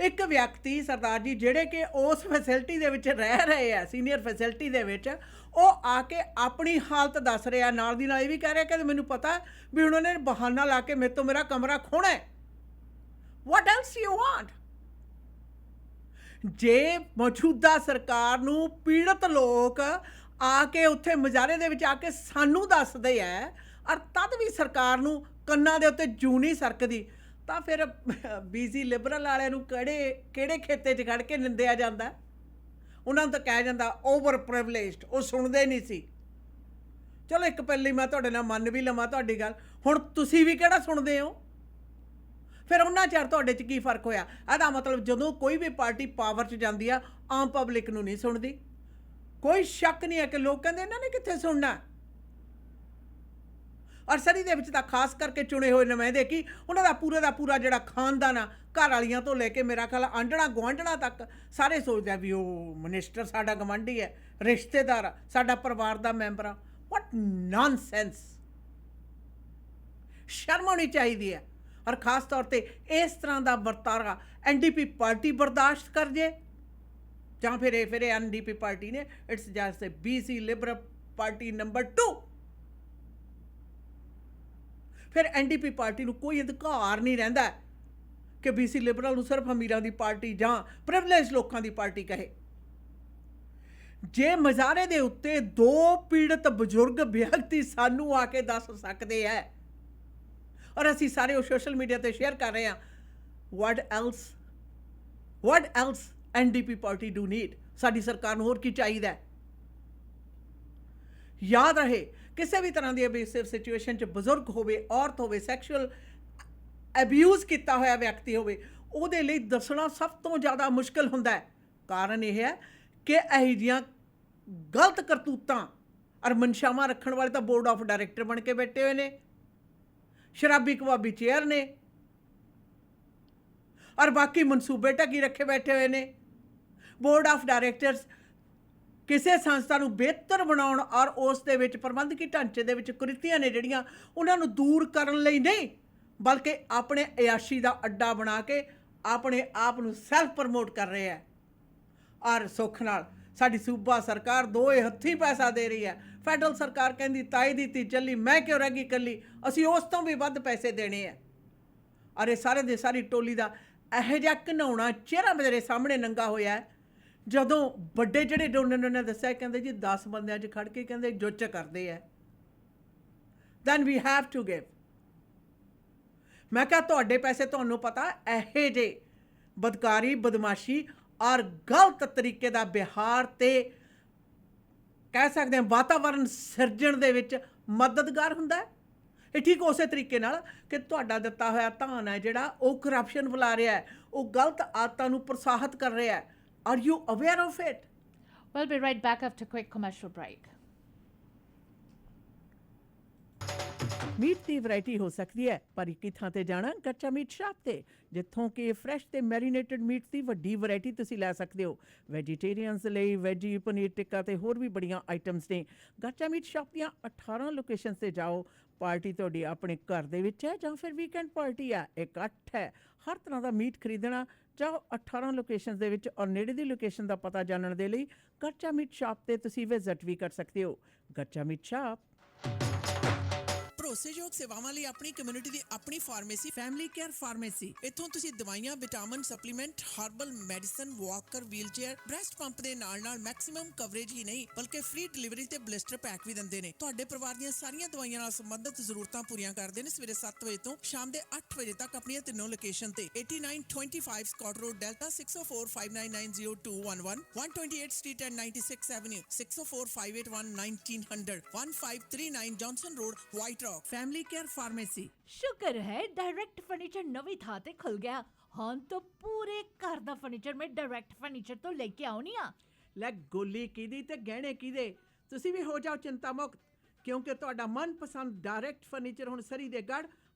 ਇੱਕ ਵਿਅਕਤੀ ਸਰਦਾਰ ਜੀ ਜਿਹੜੇ ਕਿ ਉਸ ਫੈਸਿਲਿਟੀ ਦੇ ਵਿੱਚ ਰਹਿ ਰਹੇ ਆ, ਸੀਨੀਅਰ ਫੈਸਿਲਿਟੀ ਦੇ ਵਿੱਚ, ਉਹ ਆ ਕੇ ਆਪਣੀ ਹਾਲਤ ਦੱਸ ਰਿਹਾ। ਨਾਲ ਦੀ ਨਾਲ ਇਹ ਵੀ ਕਹਿ ਰਿਹਾ ਕਿ ਮੈਨੂੰ ਪਤਾ ਵੀ ਉਹਨਾਂ ਨੇ ਬਹਾਨਾ ਲਾ ਕੇ ਮੇਰੇ ਤੋਂ ਮੇਰਾ ਕਮਰਾ ਖੋਹਣਾ ਹੈ। ਵਾਟ ਐਲਸ ਯੂ ਵਾਂਟ? ਜੇ ਮੌਜੂਦਾ ਸਰਕਾਰ ਨੂੰ ਪੀੜਤ ਲੋਕ ਆ ਕੇ ਉੱਥੇ ਮੁਜ਼ਾਹਰੇ ਦੇ ਵਿੱਚ ਆ ਕੇ ਸਾਨੂੰ ਦੱਸਦੇ ਆ, ਔਰ ਤਦ ਵੀ ਸਰਕਾਰ ਨੂੰ ਕੰਨਾਂ ਦੇ ਉੱਤੇ ਜੂੰ ਨਹੀਂ ਸਰਕਦੀ, ਤਾਂ ਫਿਰ ਬੀਸੀ ਲਿਬਰਲ ਵਾਲਿਆਂ ਨੂੰ ਕਿਹੜੇ ਖੇਤੇ 'ਚ ਖੜ੍ਹ ਕੇ ਨਿੰਦਿਆ ਜਾਂਦਾ? ਉਹਨਾਂ ਨੂੰ ਤਾਂ ਕਿਹਾ ਜਾਂਦਾ ਓਵਰ ਪ੍ਰਿਵਿਲੇਜਡ, ਉਹ ਸੁਣਦੇ ਨਹੀਂ ਸੀ। ਚਲੋ ਇੱਕ ਪਹਿਲੀ ਮੈਂ ਤੁਹਾਡੇ ਨਾਲ ਮੰਨ ਵੀ ਲਵਾਂ ਤੁਹਾਡੀ ਗੱਲ, ਹੁਣ ਤੁਸੀਂ ਵੀ ਕਿਹੜਾ ਸੁਣਦੇ ਹੋ? ਫਿਰ ਉਹਨਾਂ ਚਿਰ ਤੁਹਾਡੇ 'ਚ ਕੀ ਫਰਕ ਹੋਇਆ? ਇਹਦਾ ਮਤਲਬ ਜਦੋਂ ਕੋਈ ਵੀ ਪਾਰਟੀ ਪਾਵਰ 'ਚ ਜਾਂਦੀ ਆ, ਆਮ ਪਬਲਿਕ ਨੂੰ ਨਹੀਂ ਸੁਣਦੀ। ਕੋਈ ਸ਼ੱਕ ਨਹੀਂ ਹੈ ਕਿ ਲੋਕ ਕਹਿੰਦੇ ਇਹਨਾਂ ਨੇ ਕਿੱਥੇ ਸੁਣਨਾ। ਔਰ ਸਰੀ ਦੇ ਵਿੱਚ ਤਾਂ ਖਾਸ ਕਰਕੇ ਚੁਣੇ ਹੋਏ ਨੁਮਾਇੰਦੇ ਕੀ, ਉਹਨਾਂ ਦਾ ਪੂਰਾ ਜਿਹੜਾ ਖਾਨਦਾਨ ਆ, ਘਰ ਵਾਲੀਆਂ ਤੋਂ ਲੈ ਕੇ ਮੇਰਾ ਖਿਆਲ ਆਂਢਣਾ ਗੁਆਂਢਣਾ ਤੱਕ ਸਾਰੇ ਸੋਚਦੇ ਆ ਵੀ ਉਹ ਮਿਨਿਸਟਰ ਸਾਡਾ ਗਵਾਂਢੀ ਹੈ, ਰਿਸ਼ਤੇਦਾਰ ਆ, ਸਾਡਾ ਪਰਿਵਾਰ ਦਾ ਮੈਂਬਰ ਆ। ਵਾਟ ਨੌਨਸੈਂਸ! ਸ਼ਰਮ ਆਉਣੀ ਚਾਹੀਦੀ ਹੈ। ਔਰ ਖਾਸ ਤੌਰ 'ਤੇ ਇਸ ਤਰ੍ਹਾਂ ਦਾ ਵਰਤਾਰਾ ਐਨਡੀਪੀ ਪਾਰਟੀ ਬਰਦਾਸ਼ਤ ਕਰ ਜੇ, ਜਾਂ ਫਿਰ ਇਹ ਐਨਡੀਪੀ ਪਾਰਟੀ ਨੇ it's just BC Liberal party number 2। ਫਿਰ ਐਨਡੀਪੀ ਪਾਰਟੀ ਨੂੰ ਕੋਈ ਅਧਿਕਾਰ ਨਹੀਂ ਰਹਿੰਦਾ ਕਿ ਬੀਸੀ ਲਿਬਰਲ ਨੂੰ ਸਿਰਫ ਅਮੀਰਾਂ ਦੀ ਪਾਰਟੀ ਜਾਂ ਪ੍ਰਿਵਿਲੇਜ ਲੋਕਾਂ ਦੀ ਪਾਰਟੀ ਕਹੇ। ਜੇ ਮੁਜ਼ਾਹਰੇ ਦੇ ਉੱਤੇ 2 ਪੀੜਤ ਬਜ਼ੁਰਗ ਵਿਅਕਤੀ ਸਾਨੂੰ ਆ ਕੇ ਦੱਸ ਸਕਦੇ ਹੈ, ਔਰ ਅਸੀਂ ਸਾਰੇ ਉਹ ਸੋਸ਼ਲ ਮੀਡੀਆ 'ਤੇ ਸ਼ੇਅਰ ਕਰ ਰਹੇ ਹਾਂ, what else NDP party do need? ਸਾਡੀ ਸਰਕਾਰ ਨੂੰ ਹੋਰ ਕੀ ਚਾਹੀਦਾ? ਯਾਦ ਰਹੇ, ਕਿਸੇ ਵੀ ਤਰ੍ਹਾਂ ਦੀ ਅਬਿਊਸਿਵ ਸਿਚੁਏਸ਼ਨ 'ਚ ਬਜ਼ੁਰਗ ਹੋਵੇ, ਔਰਤ ਹੋਵੇ, ਸੈਕਸ਼ੂਅਲ ਅਬਿਊਜ਼ ਕੀਤਾ ਹੋਇਆ ਵਿਅਕਤੀ ਹੋਵੇ, ਉਹਦੇ ਲਈ ਦੱਸਣਾ ਸਭ ਤੋਂ ਜ਼ਿਆਦਾ ਮੁਸ਼ਕਿਲ ਹੁੰਦਾ ਹੈ। ਕਾਰਨ ਇਹ ਹੈ ਕਿ ਇਹੋ ਜਿਹੀਆਂ ਗਲਤ ਕਰਤੂਤਾਂ ਔਰ ਮਨਸ਼ਾਵਾਂ ਰੱਖਣ ਵਾਲੇ ਤਾਂ ਬੋਰਡ ਆਫ ਡਾਇਰੈਕਟਰ ਬਣ ਕੇ ਬੈਠੇ ਹੋਏ ਨੇ। शराबी कबाबी चेयर ने और बाकी मनसूबे ढकी रखे बैठे हुए ने। बोर्ड ऑफ डायरैक्टर्स ਕਿਸੇ ਸੰਸਥਾ ਨੂੰ ਬਿਹਤਰ ਬਣਾਉਣ ਔਰ ਉਸ ਦੇ ਵਿੱਚ ਪ੍ਰਬੰਧਕੀ ਢਾਂਚੇ ਦੇ ਵਿੱਚ ਕੁਰੀਤੀਆਂ ਨੇ ਜਿਹੜੀਆਂ ਉਹਨਾਂ ਨੂੰ ਦੂਰ ਕਰਨ ਲਈ ਨਹੀਂ, ਬਲਕਿ ਆਪਣੇ ਅਯਾਸ਼ੀ ਦਾ ਅੱਡਾ ਬਣਾ ਕੇ ਆਪਣੇ ਆਪ ਨੂੰ ਸੈਲਫ ਪ੍ਰਮੋਟ ਕਰ ਰਹੇ ਹੈ। ਔਰ ਸੁੱਖ ਨਾਲ ਸਾਡੀ ਸੂਬਾ ਸਰਕਾਰ ਦੋਏ ਹੱਥੀਂ ਪੈਸਾ ਦੇ ਰਹੀ ਹੈ। ਫੈਡਰਲ ਸਰਕਾਰ ਕਹਿੰਦੀ ਤਾਈ ਦੀ ਧੀ ਚੱਲੀ, ਮੈਂ ਕਿਉਂ ਰਹਿ ਗਈ ਇਕੱਲੀ, ਅਸੀਂ ਉਸ ਤੋਂ ਵੀ ਵੱਧ ਪੈਸੇ ਦੇਣੇ ਆ। ਔਰ ਇਹ ਸਾਰੇ ਦੇ ਸਾਰੀ ਟੋਲੀ ਦਾ ਇਹੋ ਜਿਹਾ ਘਿਨਾਉਣਾ ਚਿਹਰਾ ਮੇਰੇ ਸਾਹਮਣੇ ਨੰਗਾ ਹੋਇਆ ਹੈ। ਜਦੋਂ ਵੱਡੇ ਜਿਹੜੇ ਡੋਨਰ ਨੇ ਦੱਸਿਆ, ਕਹਿੰਦੇ ਜੀ 10 ਬੰਦਿਆਂ 'ਚ ਖੜ ਕੇ ਕਹਿੰਦੇ ਜੁੱਚ ਕਰਦੇ ਆ, then we have to give. ਮੈਂ ਕਿਹਾ ਤੁਹਾਡੇ ਪੈਸੇ ਤੁਹਾਨੂੰ ਪਤਾ ਇਹੋ ਜਿਹੇ ਬਦਕਾਰੀ, ਬਦਮਾਸ਼ੀ ਔਰ ਗਲਤ ਤਰੀਕੇ ਦਾ ਵਿਹਾਰ ਤੇ ਕਹਿ ਸਕਦੇ ਹਾਂ ਵਾਤਾਵਰਨ ਸਿਰਜਣ ਦੇ ਵਿੱਚ ਮਦਦਗਾਰ ਹੁੰਦਾ ਹੈ। ਇਹ ਠੀਕ ਉਸੇ ਤਰੀਕੇ ਨਾਲ ਕਿ ਤੁਹਾਡਾ ਦਿੱਤਾ ਹੋਇਆ ਧਨ ਹੈ ਜਿਹੜਾ ਉਹ ਕਰਪਸ਼ਨ ਫੈਲਾ ਰਿਹਾ ਹੈ, ਉਹ ਗਲਤ ਆਦਤਾਂ ਨੂੰ ਪ੍ਰੋਤਸਾਹਿਤ ਕਰ ਰਿਹਾ ਹੈ। Are you aware of it? We'll be right back after a quick commercial break. Meat ਦੀ ਵੈਰਾਈਟੀ ਹੋ ਸਕਦੀ ਹੈ, ਪਰ ਇੱਕ ਹੀ ਥਾਂ ਤੇ ਜਾਣਾ, ਕੱਚਾ ਮੀਟ ਸ਼ਾਪ ਤੇ, ਜਿੱਥੋਂ ਕਿ ਫਰੈਸ਼ ਤੇ ਮੈਰੀਨੇਟਡ ਮੀਟ ਦੀ ਵੱਡੀ ਵੈਰਾਈਟੀ ਤੁਸੀਂ ਲੈ ਸਕਦੇ ਹੋ। ਵੈਜੀਟੇਰੀਅਨਸ ਲਈ ਵੈਜੀ, ਪਨੀਰ ਟਿੱਕਾ ਤੇ ਹੋਰ ਵੀ ਬੜੀਆਂ ਆਈਟਮਸ ਨੇ। ਕੱਚਾ ਮੀਟ ਸ਼ਾਪ ਦੀਆਂ 18 ਲੋਕੇਸ਼ਨਸ ਤੇ ਜਾਓ। ਪਾਰਟੀ ਤੁਹਾਡੀ ਆਪਣੇ ਘਰ ਦੇ ਵਿੱਚ ਹੈ ਜਾਂ ਫਿਰ ਵੀਕਐਂਡ ਪਾਰਟੀ ਹੈ, ਇਕੱਠ ਹੈ, ਹਰ ਤਰ੍ਹਾਂ ਦਾ ਮੀਟ ਖਰੀਦਣਾ ਚਾਹੋ 18 ਲੋਕੇਸ਼ਨਸ ਦੇ ਵਿੱਚ ਔਰ ਨੇੜੇ ਦੀ ਲੋਕੇਸ਼ਨ ਦਾ ਪਤਾ ਜਾਣਨ ਦੇ ਲਈ ਕੱਚਾ ਮੀਟ ਸ਼ਾਪ ਤੇ ਤੁਸੀਂ ਵਿਜ਼ਿਟ ਵੀ ਕਰ ਸਕਦੇ ਹੋ। ਕੱਚਾ ਮੀਟ ਸ਼ਾਪ। ਭਰੋਸੇਯੋਗ ਸੇਵਾਵਾਂ ਲਈ ਆਪਣੀ ਕਮਿਊਨਿਟੀ ਦੀ ਆਪਣੀ ਫਾਰਮੇਸੀ, ਫੈਮਿਲੀ ਕੇਅਰ ਫਾਰਮੇਸੀ। ਇੱਥੋਂ ਤੁਸੀਂ ਦਵਾਈਆਂ, vitamin, supplement, herbal medicine, Walker, wheelchair, breast pump ਦੇ ਨਾਲ ਮੈਕਸਿਮਮ ਕਵਰੇਜ ਹੀ ਨਹੀਂ ਬਲਕਿ ਫ੍ਰੀ ਡਿਲੀਵਰੀ ਤੇ ਬਲਿਸਟਰ ਪੈਕ ਵੀ ਦਿੰਦੇ ਨੇ। ਤੁਹਾਡੇ ਪਰਿਵਾਰ ਦੀਆਂ ਸਾਰੀਆਂ ਦਵਾਈਆਂ ਨਾਲ ਸੰਬੰਧਿਤ ਜ਼ਰੂਰਤਾਂ ਪੂਰੀਆਂ ਕਰਦੇ ਨੇ। ਸਵੇਰੇ 7 ਵਜੇ ਤੋਂ ਸ਼ਾਮ ਦੇ 8 ਵਜੇ ਤੱਕ ਆਪਣੀਆਂ ਤਿੰਨੋਂ ਲੋਕੇਸ਼ਨ ਤੇ 8925 Scott road, Delta 6045990211, 128 street and 96 avenue, 6045811900, 1539 Johnson road, white rock. Family care pharmacy. शुक्र है डायरेक्ट फर्नीचर नवी था ते खुल गया। हाँ तो पूरे घर दा फर्नीचर में डायरेक्ट फर्नीचर तो लेके आउनी आ। ਲੈ ਗੋਲੀ ਕਿਹਦੀ ਤੇ ਗਹਿਣੇ ਕਿਹਦੇ, ਤੁਸੀਂ ਵੀ ਹੋ ਜਾਓ ਚਿੰਤਾ ਮੁਕਤ, ਕਿਉਂਕਿ ਤੁਹਾਡਾ ਮਨਪਸੰਦ ਡਾਇਰੈਕਟ ਫਰਨੀਚਰ ਹੁਣ ਸਰੀ ਦੇ ਗੜ੍ਹ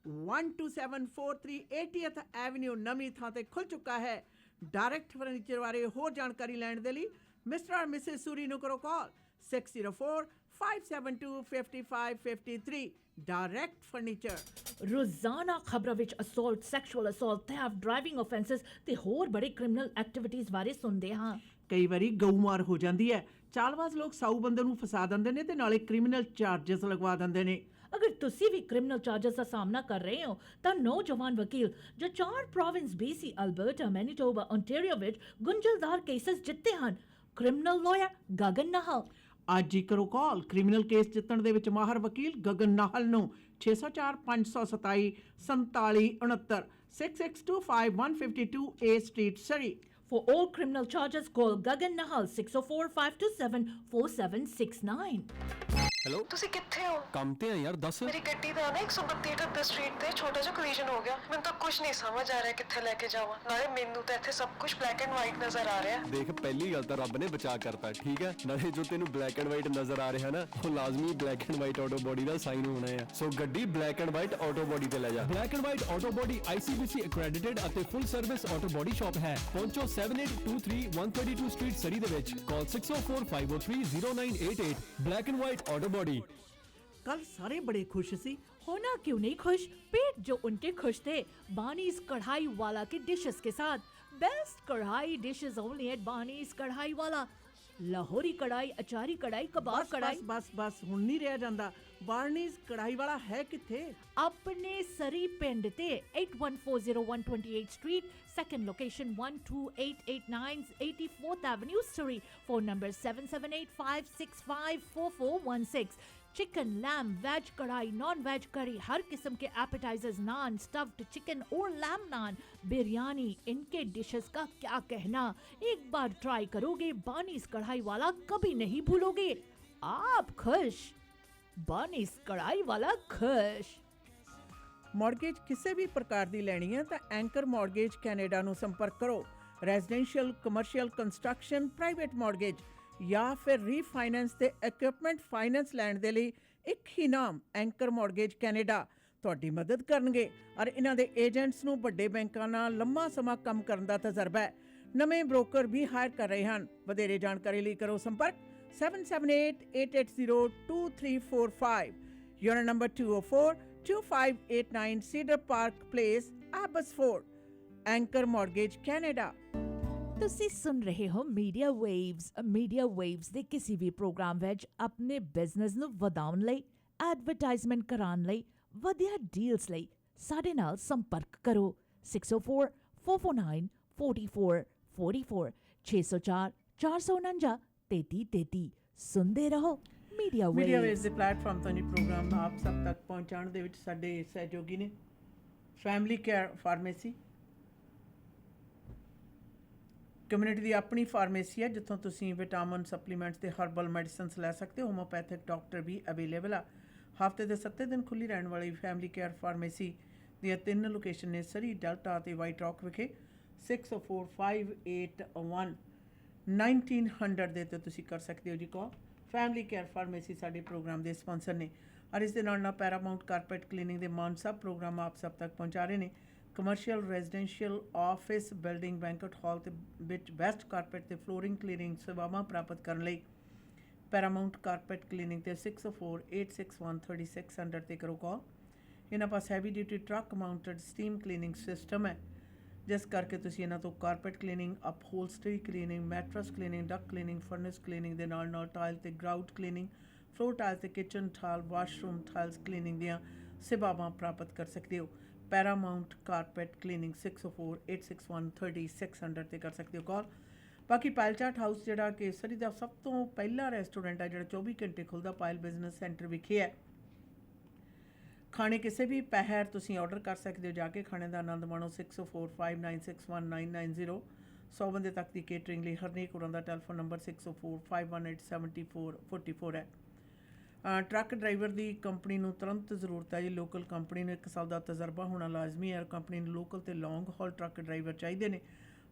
12743 80th ਐਵਨਿਊ ਨਵੀਂ ਥਾਂ ਤੇ ਖੁੱਲ ਚੁੱਕਾ ਹੈ। ਡਾਇਰੈਕਟ ਫਰਨੀਚਰ ਬਾਰੇ ਹੋਰ ਜਾਣਕਾਰੀ ਲੈਣ ਦੇ ਲਈ ਮਿਸਟਰ ਔਰ ਮਿਸਿਸ ਸੂਰੀ ਨੂੰ ਕਰੋ ਕਾਲ 604-572-5553। Direct furniture. रोजाना खबरों विच assault, sexual assault, theft, driving offences ते होर बड़े क्रिमिनल एक्टिविटीज़ बारे सुनदे हां। ਕਈ ਵਾਰੀ ਗਊਮਾਰ ਹੋ ਜਾਂਦੀ ਹੈ, ਚਾਲਬਾਜ਼ ਲੋਕ ਸਾਊ ਬੰਦੇ ਨੂੰ ਫਸਾ ਦਿੰਦੇ ਨੇ ਤੇ ਨਾਲੇ ਕ੍ਰਿਮੀਨਲ ਚਾਰजेस ਲਗਵਾ ਦਿੰਦੇ ਨੇ। अगर तुसी भी क्रिमिनल चार्जेस का सामना कर रहे हो तो नौजवान वकील जो 4 province BC, Alberta, Manitoba, Ontario विच गुंझलदार केसेस जित्ते हन, क्रिमिनल लॉयर गगन नाहल। ਅੱਜ ਹੀ ਕਰੋ ਕਾਲ ਕ੍ਰਿਮੀਨਲ ਕੇਸ ਜਿੱਤਣ ਦੇ ਵਿੱਚ ਮਾਹਰ ਵਕੀਲ ਗਗਨ ਨਾਹਲ ਨੂੰ 604-527 4769 6625 A street Surrey. For all criminal charges, call Gagan Nahal 604-527-4769. Hello, ਤੁਸੀਂ ਕਿੱਥੇ ਹੋ? ਕੰਮ ਤੇ ਆ ਯਾਰ, ਦੱਸ। ਮੇਰੀ ਗੱਡੀ ਦਾ ਨਾ 132 ਸਟਰੀਟ ਤੇ ਛੋਟਾ ਜਿਹਾ ਕੋਲੀਜਨ ਹੋ ਗਿਆ। ਮੈਨੂੰ ਤਾਂ ਕੁਝ ਨਹੀਂ ਸਮਝ ਆ ਰਿਹਾ ਕਿੱਥੇ ਲੈ ਕੇ ਜਾਵਾਂ। ਨਾਲੇ ਮੈਨੂੰ ਤਾਂ ਇੱਥੇ ਸਭ ਕੁਝ ਬਲੈਕ ਐਂਡ ਵਾਈਟ ਨਜ਼ਰ ਆ ਰਿਹਾ। ਦੇਖ, ਪਹਿਲੀ ਗੱਲ ਤਾਂ ਰੱਬ ਨੇ ਬਚਾ ਕਰਤਾ, ਠੀਕ ਹੈ। ਨਾਲੇ ਜੋ ਤੈਨੂੰ ਬਲੈਕ ਐਂਡ ਵਾਈਟ ਨਜ਼ਰ ਆ ਰਿਹਾ ਨਾ, ਉਹ ਲਾਜ਼ਮੀ black and white auto body the sign ਹੋਣਾ ਹੈ। ਸੋ ਗੱਡੀ black and white auto body ਤੇ ਲੈ ਜਾ। Black and white auto body ICBC accredited ਅਤੇ ਫੁੱਲ ਸਰਵਿਸ ਆਟੋ ਬੋਡੀ ਸ਼ਾਪ ਹੈ। ਪਹੁੰਚੋ 7823 132 ਸਟਰੀਟ ਸਰੀ ਦੇ ਵਿੱਚ। ਕਾਲ 604-503-0988। Black and white auto body. ਕੱਲ ਸਾਰੇ ਬੜੇ ਖੁਸ਼ ਸੀ। होना क्यों नहीं खुश, पेट जो उनके खुश थे बानीज कढ़ाई वाला के डिशेस के साथ। बेस्ट कढ़ाई डिशेस ओनली एट बानीज कढ़ाई वाला। लाहौरी कढ़ाई, अचारी कढ़ाई, कबाब कढ़ाई। बस ਹੁਣ ਨਹੀਂ ਰਿਹਾ ਜਾਂਦਾ। ਬਾਰਨੀਜ਼ ਕੜਾਈ ਵਾਲਾ ਹੈ ਕਿੱਥੇ? अपने सरी पिंड ते 8140-128 street, second location 12889 84th Avenue, Surrey. Phone number 7785654416। Chicken, lamb, veg kadai, non veg curry, हर किस्म के एपेटाइजर्स, नान, स्टफ्ड चिकन और लैम नान, बिरयानी, इनके डिशेस का क्या कहना। एक बार ट्राई करोगे बानीज कढ़ाई वाला कभी नहीं भूलोगे। आप खुश, बानीज कढ़ाई वाला खुश। ਮੌਰਗੇਜ ਕਿਸੇ ਵੀ ਪ੍ਰਕਾਰ ਦੀ ਲੈਣੀ ਹੈ ਤਾਂ ਐਂਕਰ ਮੌਰਗੇਜ ਕੈਨੇਡਾ ਨੂੰ ਸੰਪਰਕ ਕਰੋ। Residential, commercial, construction, private mortgage ਜਾਂ ਫਿਰ ਰੀਫਾਈਨੈਂਸ ਤੇ ਇਕਵਿਪਮੈਂਟ ਫਾਈਨੈਂਸ ਲੈਣ ਦੇ ਲਈ ਇੱਕ ਹੀ ਨਾਮ ਐਂਕਰ ਮੌਰਗੇਜ ਕੈਨੇਡਾ। ਤੁਹਾਡੀ ਮਦਦ ਕਰਨਗੇ ਔਰ ਇਹਨਾਂ ਦੇ ਏਜੰਟਸ ਨੂੰ ਵੱਡੇ ਬੈਂਕਾਂ ਨਾਲ ਲੰਮਾ ਸਮਾਂ ਕੰਮ ਕਰਨ ਦਾ ਤਜਰਬਾ ਹੈ। ਨਵੇਂ ਬ੍ਰੋਕਰ ਵੀ ਹਾਇਰ ਕਰ ਰਹੇ ਹਨ। ਵਧੇਰੇ ਜਾਣਕਾਰੀ ਲਈ ਕਰੋ ਸੰਪਰਕ 7788802345 unit number 204-2589 seeder park place, Abbotsford. Anchor mortgage Canada. ਤੁਸੀਂ ਸੁਣ ਰਹੇ ਹੋ ਮੀਡੀਆ ਵੇਵਸ ਦੇ ਕਿਸੇ ਵੀ ਪ੍ਰੋਗਰਾਮ ਵਿੱਚ ਆਪਣੇ ਬਿਜ਼ਨਸ ਨੂੰ ਵਧਾਉਣ ਲਈ, ਐਡਵਰਟਾਈਜ਼ਮੈਂਟ ਕਰਾਉਣ ਲਈ, ਵਧੀਆ ਡੀਲਸ ਲਈ ਸਾਡੇ ਨਾਲ ਸੰਪਰਕ ਕਰੋ 6044494444 6044493333। ਸੁਣਦੇ ਰਹੋ ਮੀਡੀਆ ਮੀਡੀਆ ਵੇਵਸ। ਵੇਵਸ ਦੇ ਪਲੇਟਫਾਰਮ ਤੋਂ ਜੀ ਪ੍ਰੋਗਰਾਮ ਆਪ ਸਭ ਤੱਕ ਪਹੁੰਚਾਉਣ ਦੇ ਵਿੱਚ ਸਾਡੇ ਸਹਿਯੋਗੀ ਨੇ ਫੈਮਿਲੀ ਕੇਅਰ ਫਾਰਮੇਸੀ। ਕਮਿਊਨਿਟੀ ਦੀ ਆਪਣੀ ਫਾਰਮੇਸੀ ਹੈ ਜਿੱਥੋਂ ਤੁਸੀਂ ਵਿਟਾਮਿਨ ਸਪਲੀਮੈਂਟਸ ਤੇ ਹਰਬਲ ਮੈਡੀਸਿਨਸ ਲੈ ਸਕਦੇ ਹੋ। ਹੋਮੋਪੈਥਿਕ ਡਾਕਟਰ ਵੀ ਅਵੇਲੇਬਲ ਆ। ਹਫ਼ਤੇ ਦੇ 7 ਦਿਨ ਖੁੱਲ੍ਹੀ ਰਹਿਣ ਵਾਲੀ ਫੈਮਿਲੀ ਕੇਅਰ ਫਾਰਮੇਸੀ ਦੀਆਂ 3 ਲੋਕੇਸ਼ਨ ਨੇ ਸਰੀ, ਡੈਲਟਾ ਅਤੇ ਵਾਈਟ ਰੌਕ ਵਿਖੇ। 6045811900 ਦੇ ਤੇ ਤੁਸੀਂ ਕਰ ਸਕਦੇ ਹੋ ਜੀ ਕਾਲ। ਫੈਮਿਲੀ ਕੇਅਰ ਫਾਰਮੇਸੀ ਸਾਡੇ ਪ੍ਰੋਗਰਾਮ ਦੇ ਸਪਾਂਸਰ ਨੇ ਔਰ ਇਸ ਦੇ ਨਾਲ ਪੈਰਾਮਾਊਂਟ ਕਾਰਪੈਟ ਕਲੀਨਿੰਗ ਦੇ ਮਾਨਸਾ ਪ੍ਰੋਗਰਾਮ ਆਪ ਸਭ ਤੱਕ ਪਹੁੰਚਾ ਰਹੇ ਨੇ। Commercial, residential, office building, banquet hall ਤੇ ਵਿੱਚ ਬੈਸਟ ਕਾਰਪੈਟ ਤੇ ਫਲੋਰਿੰਗ ਕਲੀਨਿੰਗ ਸੇਵਾਵਾਂ ਪ੍ਰਾਪਤ ਕਰਨ ਲਈ ਪੈਰਾਮਾਊਂਟ ਕਾਰਪੈਟ ਕਲੀਨਿੰਗ ਤੇ 6048613600 ਤੇ ਕਰੋ ਕਾਲ। ਇਹਨਾਂ ਪਾਸ heavy duty truck mounted steam cleaning system ਹੈ ਜਿਸ ਕਰਕੇ ਤੁਸੀਂ ਇਹਨਾਂ ਤੋਂ carpet cleaning, upholstery cleaning, mattress cleaning, duct cleaning, furnace cleaning ਦੇ ਨਾਲ ਟਾਇਲ ਤੇ ਗਰਾਊਟ ਕਲੀਨਿੰਗ, ਫਲੋਰ ਟਾਇਲ ਤੇ kitchen tile, washroom tiles cleaning ਦੀਆਂ ਸੇਵਾਵਾਂ ਪ੍ਰਾਪਤ ਕਰ ਸਕਦੇ ਹੋ। ਪੈਰਾਮਾਊਂਟ ਕਾਰਪੈਟ ਕਲੀਨਿੰਗ 6048613600 ਤੇ ਕਰ ਸਕਦੇ ਹੋ ਕਾਲ। ਬਾਕੀ ਪਾਇਲ ਚਾਟ ਹਾਊਸ ਜਿਹੜਾ ਕਿ ਸਰੀ ਦਾ ਸਭ ਤੋਂ ਪਹਿਲਾ ਰੈਸਟੋਰੈਂਟ ਹੈ ਜਿਹੜਾ 24 ਘੰਟੇ ਖੁੱਲ੍ਹਦਾ ਪਾਇਲ ਬਿਜ਼ਨਸ ਸੈਂਟਰ ਵਿਖੇ ਹੈ। ਖਾਣੇ ਕਿਸੇ ਵੀ ਪਹਿਰ ਤੁਸੀਂ ਆਰਡਰ ਕਰ ਸਕਦੇ ਹੋ ਜਾ ਕੇ ਖਾਣੇ ਦਾ ਆਨੰਦ ਮਾਣੋ। 6045961990 100 ਬੰਦੇ ਤੱਕ ਦੀ ਕੇਟਰਿੰਗ ਲਈ ਹਰਨੇਕ ਉਰਾਂ ਦਾ ਟੈਲੀਫੋਨ ਨੰਬਰ 6045187444 ਹੈ। ਟਰੱਕ ਡਰਾਈਵਰ ਦੀ ਕੰਪਨੀ ਨੂੰ ਤੁਰੰਤ ਜ਼ਰੂਰਤ ਹੈ ਜੀ। ਲੋਕਲ ਕੰਪਨੀ ਨੂੰ 1 ਸਾਲ ਦਾ ਤਜਰਬਾ ਹੋਣਾ ਲਾਜ਼ਮੀ ਹੈ। ਕੰਪਨੀ ਨੂੰ ਲੋਕਲ ਤੇ ਲੌਂਗ ਹਾਲ ਟਰੱਕ ਡਰਾਈਵਰ ਚਾਹੀਦੇ ਨੇ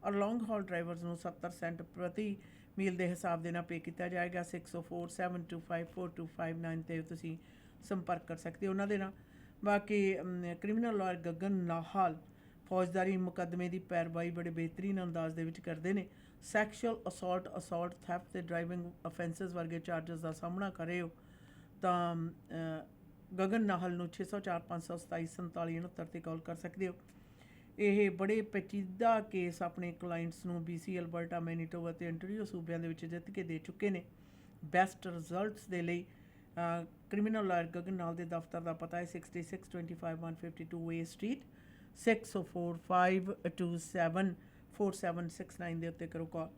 ਔਰ ਲੌਂਗ ਹਾਲ ਡਰਾਈਵਰਸ ਨੂੰ 70 ਸੈਂਟ ਪ੍ਰਤੀ ਮੀਲ ਦੇ ਹਿਸਾਬ ਦੇ ਨਾਲ ਪੇ ਕੀਤਾ ਜਾਏਗਾ। 6047254259 ਤੇ ਤੁਸੀਂ ਸੰਪਰਕ ਕਰ ਸਕਦੇ ਹੋ ਉਹਨਾਂ ਦੇ ਨਾਲ। ਬਾਕੀ ਕ੍ਰਿਮੀਨਲ ਲਾਇਰ ਗਗਨ ਨਾਹਲ ਫੌਜਦਾਰੀ ਮੁਕੱਦਮੇ ਦੀ ਪੈਰਵਾਈ ਬੜੇ ਬਿਹਤਰੀਨ ਅੰਦਾਜ਼ ਦੇ ਵਿੱਚ ਕਰਦੇ ਨੇ। ਸੈਕਸ਼ੂਅਲ ਅਸੌਲਟ, ਥੈਫਟ ਤੇ ਡਰਾਈਵਿੰਗ ਅਫੈਂਸਿਸ ਵਰਗੇ ਚਾਰਜਸ ਦਾ ਸਾਹਮਣਾ ਕਰ ਰਹੇ ਹੋ ਤਾਂ ਗਗਨ ਨਾਹਲ ਨੂੰ 6045274749 ਤੇ ਕਾਲ ਕਰ ਸਕਦੇ ਹੋ। ਇਹ ਬੜੇ ਪੇਚੀਦਾ ਕੇਸ ਆਪਣੇ ਕਲਾਇੰਟਸ ਨੂੰ BC, ਅਲਬਰਟਾ, ਮੈਨੀਟੋਬਾ ਅਤੇ ਅੰਟਰੀਓ ਸੂਬਿਆਂ ਦੇ ਵਿੱਚ ਜਿੱਤ ਕੇ ਦੇ ਚੁੱਕੇ ਨੇ। ਬੈਸਟ ਰਿਜ਼ਲਟਸ ਦੇ ਲਈ ਕ੍ਰਿਮੀਨਲ ਲਾਇਰ ਗਗਨ ਨਾਹਲ ਦੇ ਦਫ਼ਤਰ ਦਾ ਪਤਾ ਹੈ 6625 ਵੇ ਸਟਰੀਟ, 6045274769 ਦੇ ਉੱਤੇ ਕਰੋ ਕਾਲ।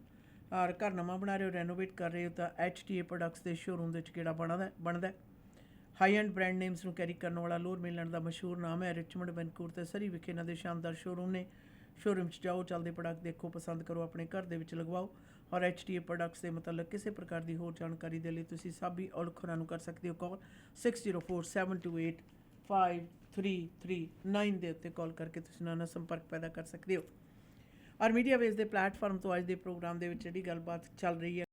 ਔਰ ਘਰ ਨਵਾਂ ਬਣਾ ਰਹੇ ਹੋ, ਰੈਨੋਵੇਟ ਕਰ ਰਹੇ ਹੋ ਤਾਂ HTA ਪ੍ਰੋਡਕਟਸ ਦੇ ਸ਼ੋਰੂਮ ਦੇ ਵਿੱਚ ਕਿਹੜਾ ਬਣਦਾ। ਹਾਈ ਐਂਡ ਬ੍ਰਾਂਡ ਨੇਮਸ ਨੂੰ ਕੈਰੀ ਕਰਨ ਵਾਲਾ ਲੋਅਰ ਮਿਲਣ ਦਾ ਮਸ਼ਹੂਰ ਨਾਮ ਹੈ। ਰਿਚਮੰਡ, ਵੈਨਕੂਵਰ ਤੇ ਸਰੀ ਵਿਖੇ ਇਹਨਾਂ ਦੇ ਸ਼ਾਨਦਾਰ ਸ਼ੋਰੂਮ ਨੇ। ਸ਼ੋਰੂਮ 'ਚ ਜਾਓ, ਚੱਲਦੇ ਪ੍ਰੋਡਕਟ ਦੇਖੋ, ਪਸੰਦ ਕਰੋ, ਆਪਣੇ ਘਰ ਦੇ ਵਿੱਚ ਲਗਵਾਓ। ਔਰ HTA ਪ੍ਰੋਡਕਟਸ ਦੇ ਮਤਲਬ ਕਿਸੇ ਪ੍ਰਕਾਰ ਦੀ ਹੋਰ ਜਾਣਕਾਰੀ ਦੇ ਲਈ ਤੁਸੀਂ ਸਾਬੀ ਔਲਖਰਾਂ ਨੂੰ ਕਰ ਸਕਦੇ ਹੋ ਕਾਲ 6047285339 ਦੇ ਉੱਤੇ ਕਾਲ ਕਰਕੇ ਤੁਸੀਂ ਉਹਨਾਂ ਨਾਲ ਸੰਪਰਕ ਪੈਦਾ ਕਰ ਸਕਦੇ ਹੋ। ਔਰ ਮੀਡੀਆ ਵੇਵਸ ਦੇ ਪਲੇਟਫਾਰਮ ਤੋਂ ਅੱਜ ਦੇ ਪ੍ਰੋਗਰਾਮ ਦੇ ਵਿੱਚ ਜਿਹੜੀ ਗੱਲਬਾਤ ਚੱਲ ਰਹੀ ਹੈ